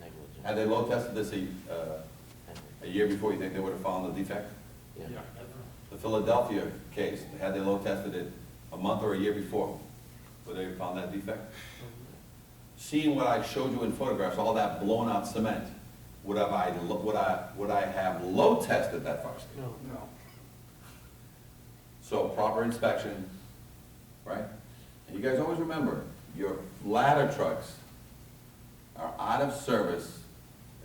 Negligent. Had they load tested this a year before, you think they would have found the defect? Yeah. The Philadelphia case, had they load tested it a month or a year before, would they have found that defect? Seeing what I showed you in photographs, all that blown out cement, would I have load tested that fire escape? No. So proper inspection, right? And you guys always remember, your ladder trucks are out of service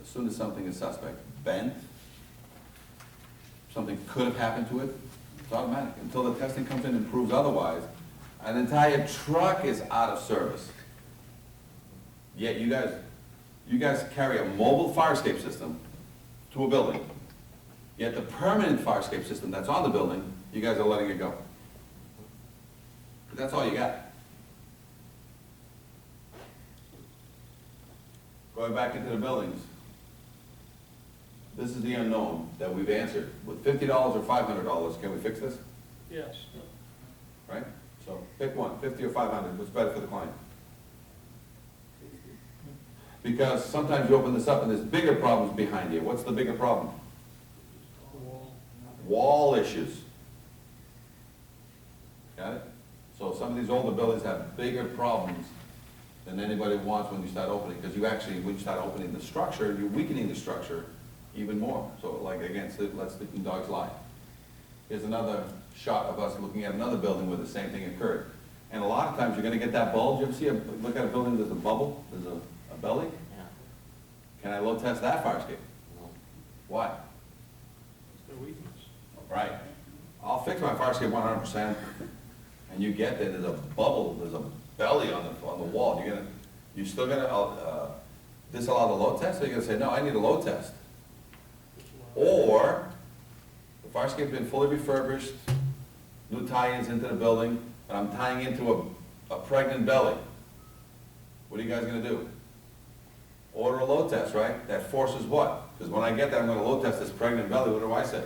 as soon as something is suspect. Bent, something could have happened to it, it's automatic. Until the testing comes in and proves otherwise, an entire truck is out of service. Yet you guys carry a mobile fire escape system to a building, yet the permanent fire escape system that's on the building, you guys are letting it go. But that's all you got. Going back into the buildings, this is the unknown that we've answered. With $50 or $500, can we fix this? Yes. Right? So pick one, 50 or 500, what's better for the client? Because sometimes you open this up and there's bigger problems behind you. What's the bigger problem? Wall issues. Got it? So So some of these older buildings have bigger problems than anybody wants when you start opening, because you actually, when you start opening the structure, you're weakening the structure even more. So like, again, let sleeping dogs lie. Here's another shot of us looking at another building where the same thing occurred. And a lot of times, you're gonna get that bulge. You ever see look at a building, there's a bubble, there's a belly? Yeah. Can I load test that fire escape? No. Why? It's their weakness. Right. I'll fix my fire escape 100%, and you get that there's a bubble, there's a belly on the wall. You're still gonna disallow the load test, or you're gonna say, no, I need a load test? Or, the fire escape's been fully refurbished, new tie-ins into the building, and I'm tying into a pregnant belly. What are you guys gonna do? Order a load test, right? That forces what? Because when I get that, I'm gonna load test this pregnant belly, what do I say?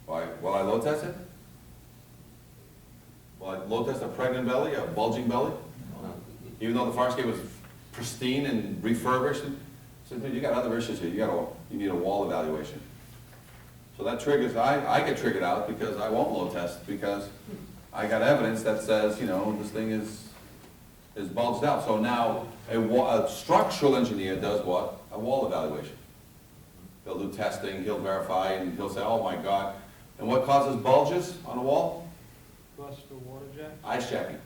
Why, will I load test it? Will I load test a pregnant belly, a bulging belly? Even though the fire escape was pristine and refurbished? So, dude, you got other issues here. You need a wall evaluation. So that triggers, I get triggered out because I won't load test, because I got evidence that says, you know, this thing is bulged out. So now, a structural engineer does what? A wall evaluation. He'll do testing, he'll verify, and he'll say, oh my God. And what causes bulges on a wall? Rust or water jet? Ice jacking.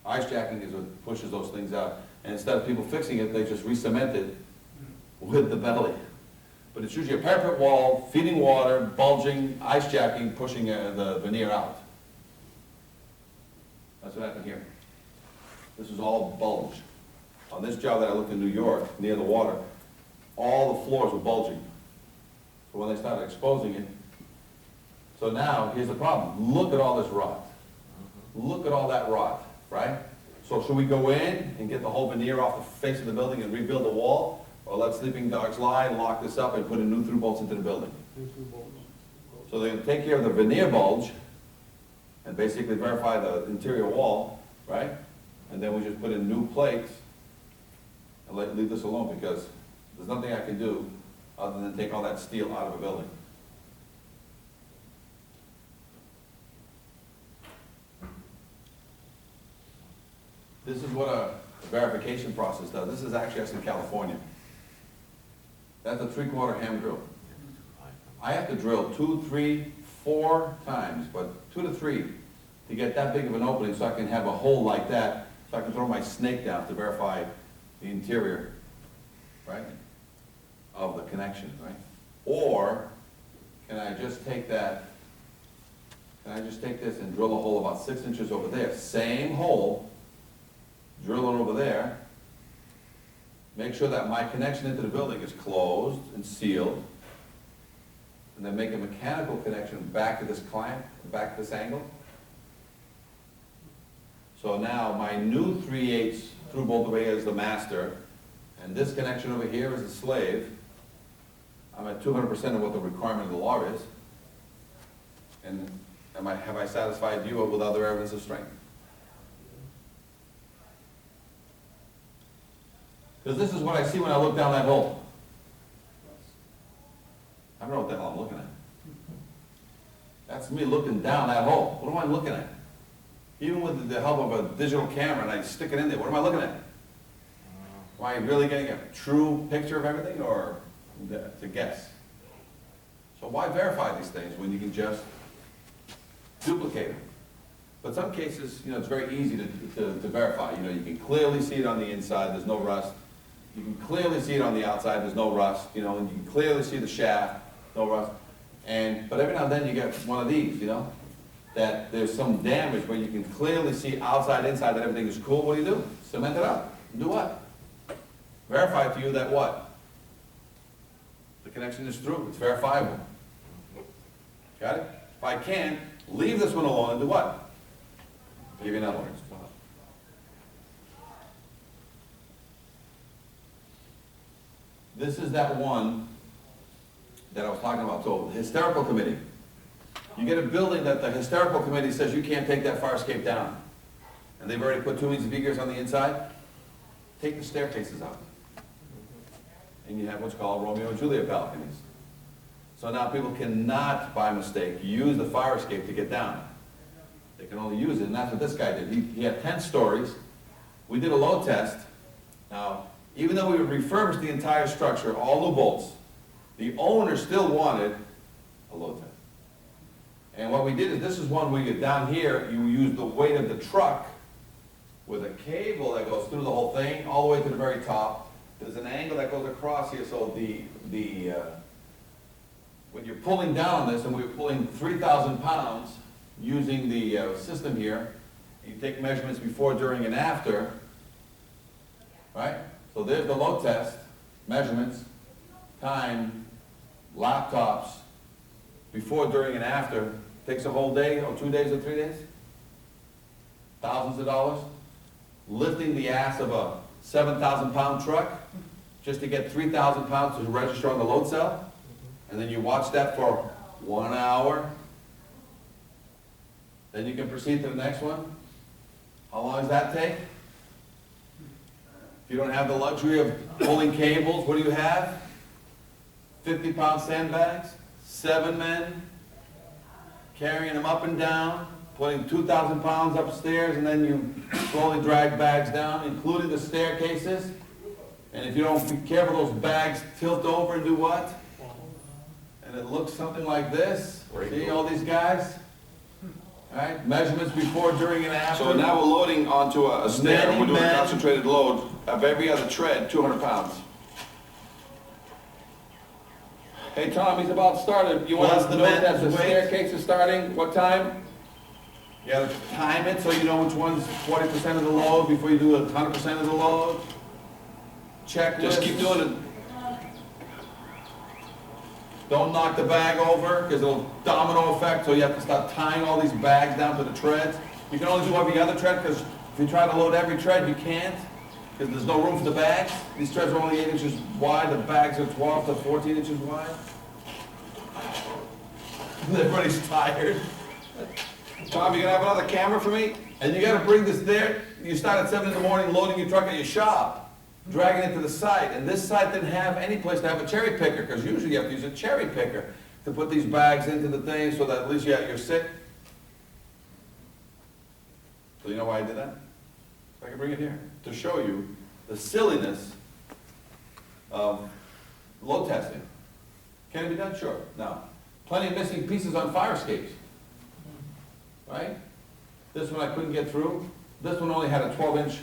Ice jacking is what pushes those things out. And instead of people fixing it, they just re-cement it with the belly. But it's usually a parapet wall, feeding water, bulging, ice jacking, pushing the veneer out. That's what happened here. This is all bulge. On this job that I looked in New York, near the water, all the floors were bulging. So when they started exposing it, so now, here's the problem. Look at all this rot. Look at all that rot, right? So should we go in and get the whole veneer off the face of the building and rebuild the wall? Or let sleeping dogs lie and lock this up and put in new through bolts into the building? New through bolts. So they're gonna take care of the veneer bulge and basically verify the interior wall, right? And then we just put in new plates and leave this alone, because there's nothing I can do other than take all that steel out of a building. This is what a verification process does. This is actually us in California. That's a 3/4 ham drill. I have to drill 2, 3, 4 times, but 2 to 3 to get that big of an opening so I can have a hole like that, so I can throw my snake down to verify the interior, right, of the connection, right? Or can I just take that, can I just take this and drill a hole about 6 inches over there? Same hole, drill it over there, make sure that my connection into the building is closed and sealed, and then make a mechanical connection back to this clamp, back to this angle. So now my new 3/8 through bolt over here is the master, and this connection over here is the slave. I'm at 200% of what the requirement of the law is. And have I satisfied you with other evidence of strength? Because this is what I see when I look down that hole. I don't know what the hell I'm looking at. That's me looking down that hole. What am I looking at? Even with the help of a digital camera and I stick it in there, what am I looking at? Am I really getting a true picture of everything, or to guess? So why verify these things when you can just duplicate them? But some cases, you know, it's very easy to verify. You know, you can clearly see it on the inside, there's no rust. You can clearly see it on the outside, there's no rust, you know, and you can clearly see the shaft, no rust. But every now and then you get one of these, you know, that there's some damage where you can clearly see outside, inside, that everything is cool. What do? Cement it up. Do what? Verify to you that what? The connection is through, it's verifiable. Got it? If I can, leave this one alone and do what? I'll give you another one. This is that one that I was talking about. So, the hysterical committee. You get a building that the hysterical committee says you can't take that fire escape down. And they've already put 2 means of egress on the inside. Take the staircases out. And you have what's called Romeo and Juliet balconies. So now people cannot, by mistake, use the fire escape to get down. They can only use it, and that's what this guy did. He had 10 stories. We did a load test. Now, even though we refurbished the entire structure, all the bolts, the owner still wanted a load test. And what we did is, this is one where you get down here, you use the weight of the truck with a cable that goes through the whole thing, all the way to the very top. There's an angle that goes across here, so when you're pulling down on this, and we're pulling 3,000 pounds using the system here, you take measurements before, during, and after, right? So there's the load test, measurements, time, laptops, before, during, and after. Takes a whole day, or 2 days, or 3 days. Thousands of dollars. Lifting the ass of a 7,000 pound truck just to get 3,000 pounds to register on the load cell. And then you watch that for 1 hour. Then you can proceed to the next one. How long does that take? If you don't have the luxury of pulling cables, what do you have? 50-pound sandbags, 7 men, carrying them up and down, putting 2,000 pounds upstairs, and then you slowly drag bags down, including the staircases. And if you don't be careful, those bags tilt over and do what? And it looks something like this. See all these guys? All right, measurements before, during, and after. So now we're loading onto a stair, we're doing a concentrated load of every other tread, 200 pounds. Hey, Tom, he's about started. You want us to know that the staircase is starting? What time? You gotta time it so you know which one's 40% of the load before you do 100% of the load. Checklist. Just keep doing it. Don't knock the bag over, because it'll domino effect, so you have to start tying all these bags down to the treads. You can only do every other tread, because if you try to load every tread, you can't, because there's no room for the bags. These treads are only 8 inches wide, the bags are 12 to 14 inches wide. Everybody's tired. Tom, you gonna have another camera for me? And you gotta bring this there, you start at 7 in the morning loading your truck at your shop, dragging it to the site, and this site didn't have any place to have a cherry picker, because usually you have to use a cherry picker to put these bags into the thing so that at least you're sick. So you know why I did that? So I can bring it here, to show you the silliness of load testing. Can it be done? Sure. Now, plenty of missing pieces on fire escapes. Right? This one I couldn't get through. This one only had a 12-inch.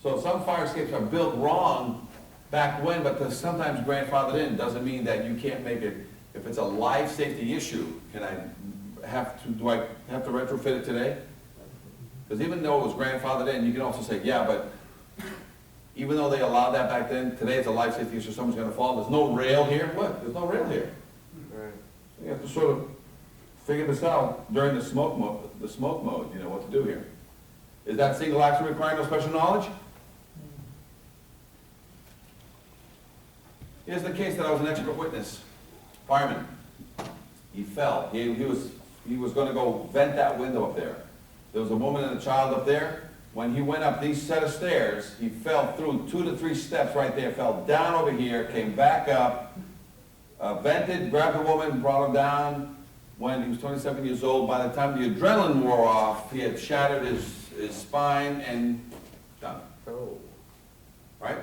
So some fire escapes are built wrong back when, but they're sometimes grandfathered in. Doesn't mean that you can't make it, if it's a life safety issue, do I have to retrofit it today? Because even though it was grandfathered in, you can also say, yeah, but even though they allowed that back then, today it's a life safety issue, someone's gonna fall. There's no rail here. What? There's no rail here. Right. So you have to sort of figure this out during the smoke mode, you know, what to do here. Is that single action requiring no special knowledge? Here's the case that I was an expert witness. Fireman. He fell. He was gonna go vent that window up there. There was a woman and a child up there. When he went up these set of stairs, he fell through 2 to 3 steps right there, fell down over here, came back up, vented, grabbed the woman, brought her down. When he was 27 years old, by the time the adrenaline wore off, he had shattered his spine and done. Oh. Right?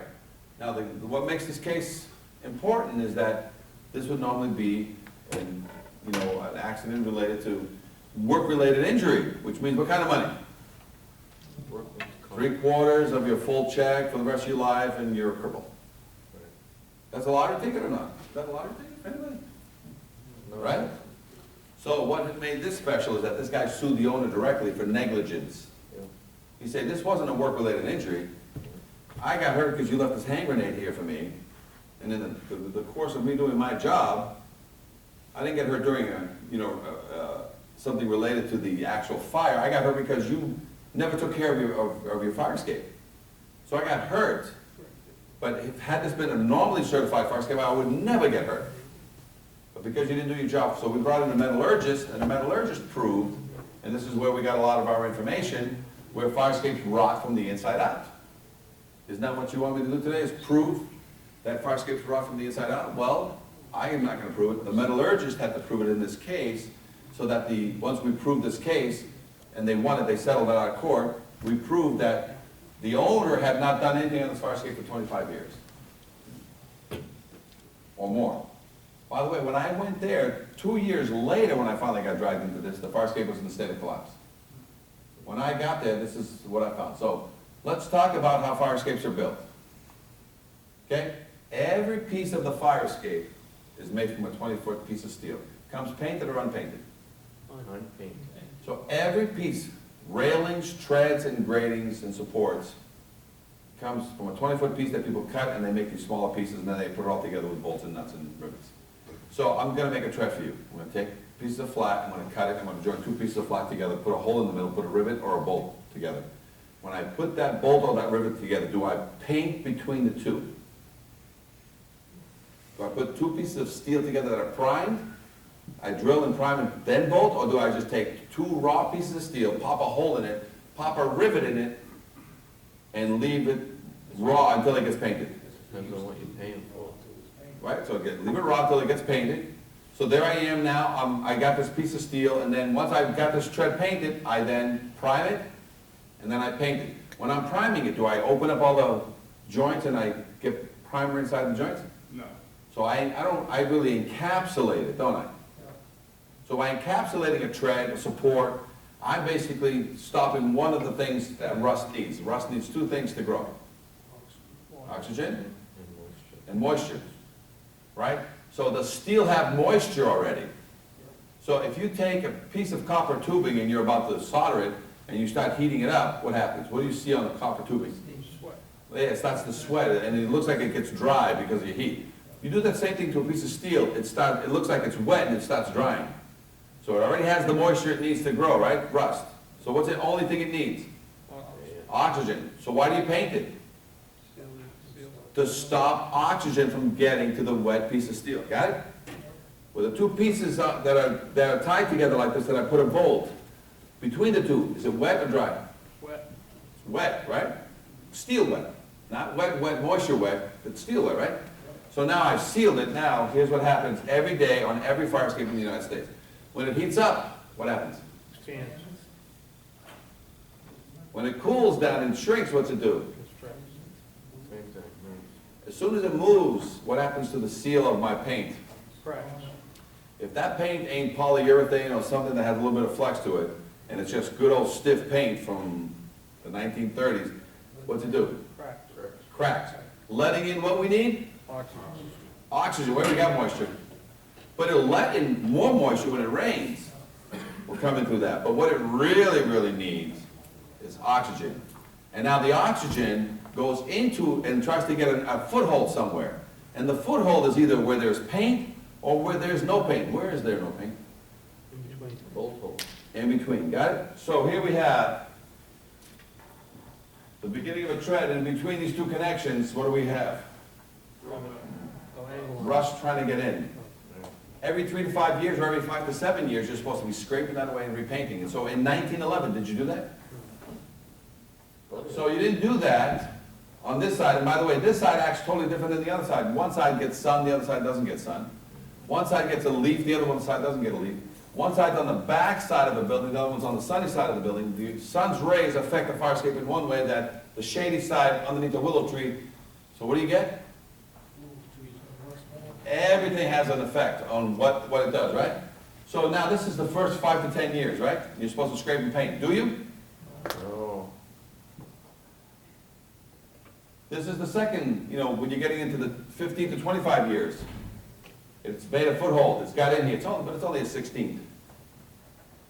Now, what makes this case important is that this would normally be an accident related to work-related injury, which means what kind of money? Workman's comp. 3/4 of your full check for the rest of your life, and you're a cripple. That's a lottery ticket or not? Is that a lottery ticket for anybody? No. Right? So what made this special is that this guy sued the owner directly for negligence. Yeah. He said, this wasn't a work-related injury. I got hurt because you left this hand grenade here for me. And in the course of me doing my job, I didn't get hurt during something related to the actual fire. I got hurt because you never took care of your fire escape. So I got hurt. But had this been a normally certified fire escape, I would never get hurt. But because you didn't do your job, so we brought in a metallurgist, and the metallurgist proved, and this is where we got a lot of our information, where fire escapes rot from the inside out. Isn't that what you want me to do today, is prove that fire escapes rot from the inside out? Well, I am not going to prove it. The metallurgist had to prove it in this case, so that once we prove this case, and they won it, they settled it out of court, we proved that the owner had not done anything on this fire escape for 25 years. Or more. By the way, when I went there, 2 years later, when I finally got dragged into this, the fire escape was in a state of collapse. When I got there, this is what I found. So, let's talk about how fire escapes are built. Okay? Every piece of the fire escape is made from a 20-foot piece of steel. Comes painted or unpainted. Unpainted. So every piece, railings, treads, and gratings and supports, comes from a 20-foot piece that people cut, and they make these smaller pieces, and then they put it all together with bolts and nuts and rivets. So I'm gonna make a tread for you. I'm gonna take pieces of flat, I'm gonna cut it, I'm gonna join two pieces of flat together, put a hole in the middle, put a rivet or a bolt together. When I put that bolt or that rivet together, do I paint between the two? Do I put two pieces of steel together that are primed? I drill and prime and then bolt, or do I just take two raw pieces of steel, pop a hole in it, pop a rivet in it, and leave it raw until it gets painted? Depends on what you're paying for. Right, so again, leave it raw until it gets painted. So there I am now, I got this piece of steel, and then once I've got this tread painted, I then prime it, and then I paint it. When I'm priming it, do I open up all the joints and I get primer inside the joints? No. So I really encapsulate it, don't I? So by encapsulating a tread, a support, I'm basically stopping one of the things that rust needs. Rust needs two things to grow. Oxygen and moisture, right? So the steel have moisture already. So if you take a piece of copper tubing and you're about to solder it, and you start heating it up, what happens? What do you see on the copper tubing? Sweat. Yeah, it starts to sweat, and it looks like it gets dry because of your heat. You do that same thing to a piece of steel, it looks like it's wet and it starts drying. So it already has the moisture it needs to grow, right? Rust. So what's the only thing it needs? Oxygen. So why do you paint it? To stop oxygen from getting to the wet piece of steel. Got it? With the two pieces that are tied together like this, that I put a bolt between the two. Is it wet or dry? Wet. It's wet, right? Steel wet. Not wet, moisture wet, but steel wet, right? So now I've sealed it. Now, here's what happens every day on every fire escape in the United States. When it heats up, what happens? Expands. When it cools down and shrinks, what's it do? Same thing, right. As soon as it moves, what happens to the seal of my paint? Cracks. If that paint ain't polyurethane or something that has a little bit of flex to it, and it's just good old stiff paint from the 1930s, what's it do? Cracks. Cracks. Letting in what we need? Oxygen. Oxygen, where we got moisture. But it'll let in more moisture when it rains. We're coming through that. But what it really, really needs is oxygen. And now the oxygen goes into and tries to get a foothold somewhere. And the foothold is either where there's paint or where there's no paint. Where is there no paint? In between. Bolt hole. In between, got it? So here we have the beginning of a tread, and in between these two connections, what do we have? Oh, angle on it. Rust trying to get in. Every 3 to 5 years, or every 5 to 7 years, you're supposed to be scraping that away and repainting. And so in 1911, did you do that? So you didn't do that on this side. And by the way, this side acts totally different than the other side. One side gets sun, the other side doesn't get sun. One side gets a leaf, the other one side doesn't get a leaf. One side's on the back side of the building, the other one's on the sunny side of the building. The sun's rays affect the fire escape in one way, that the shady side underneath the willow tree. So what do you get? Everything has an effect on what it does, right? So now this is the first 5 to 10 years, right? You're supposed to scrape and paint. Do you? Oh, This is the second, when you're getting into the 15 to 25 years. It's made a foothold. It's got in here. But it's only a 16th.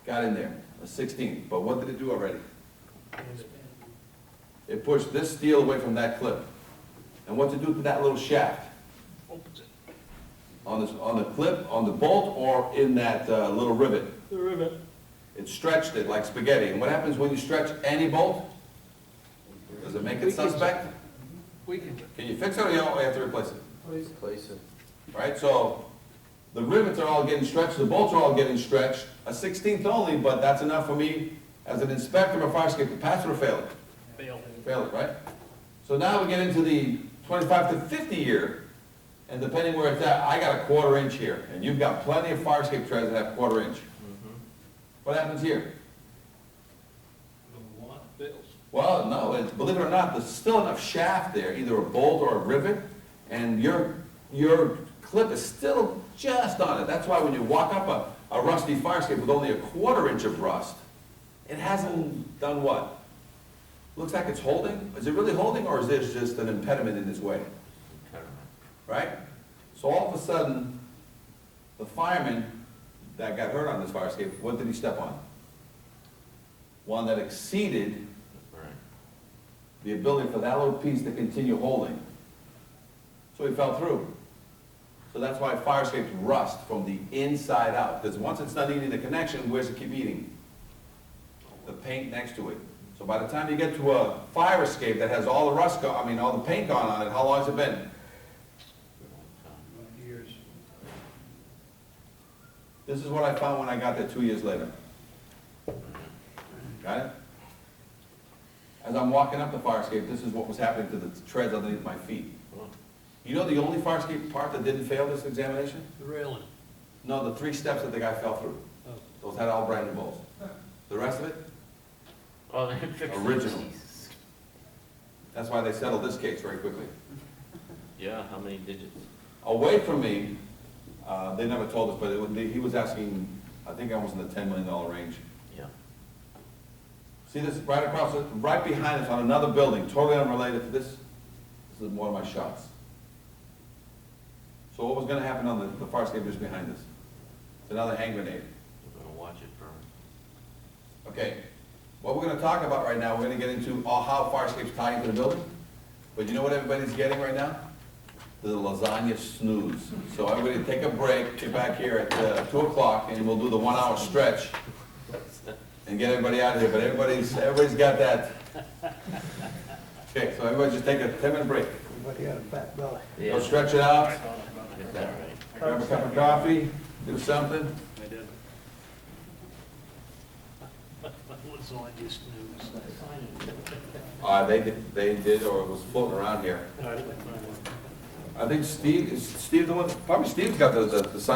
Got in there, a 16th. But what did it do already? It pushed this steel away from that clip. And what's it do to that little shaft? Opens it. On the clip, on the bolt, or in that little rivet? The rivet. It stretched it like spaghetti. And what happens when you stretch any bolt? Does it make it suspect? Weakens it. Can you fix it, or you have to replace it? please place it. Right, so the rivets are all getting stretched, the bolts are all getting stretched, a 16th only, but that's enough for me as an inspector of a fire escape to pass it or fail it. Fail. Fail it, right? So now we get into the 25 to 50 year, and depending where it's at, I got a 1/4 inch here, and you've got plenty of fire escape treads that have 1/4 inch. What happens here? Well, no, believe it or not, there's still enough shaft there, either a bolt or a rivet, and your clip is still just on it. That's why when you walk up a rusty fire escape with only a 1/4 inch of rust, it hasn't done what? Looks like it's holding. Is it really holding, or is this just an impediment in its way? Right? So all of a sudden, the fireman that got hurt on this fire escape, what did he step on? One that exceeded Right. the ability for that little piece to continue holding. So he fell through. So that's why fire escapes rust from the inside out, because once it's done eating the connection, where's it keep eating? The paint next to it. So by the time you get to a fire escape that has all the rust gone, all the paint gone on it, how long has it been? Years. This is what I found when I got there 2 years later. Got it? As I'm walking up the fire escape, this is what was happening to the treads underneath my feet. You know the only fire escape part that didn't fail this examination? The railing. No, the 3 steps that the guy fell through. Oh. Those had all brand new bolts. The rest of it, Oh, they fixed it. original. That's why they settled this case very quickly. Yeah, how many digits? Away from me, they never told us, but he was asking, I think almost in the $10 million range. Yeah. See this right across, right behind us on another building, totally unrelated to this? This is one of my shots. So what was gonna happen on the fire escape just behind us? It's another hand grenade. We're gonna watch it burn. Okay, what we're gonna talk about right now, we're gonna get into how fire escapes tie into the building. But you know what everybody's getting right now? The lasagna snooze. So everybody take a break, get back here at 2 o'clock, and we'll do the 1 hour stretch and get everybody out of here, but everybody's got that. Okay, so everybody just take a 10-minute break. Everybody got a fat belly. Go stretch it out, Get that right. grab a cup of coffee, do something. I did. What's on your snooze? They did, or it was floating around here. I think Steve, is Steve the one, probably Steve's got the sign.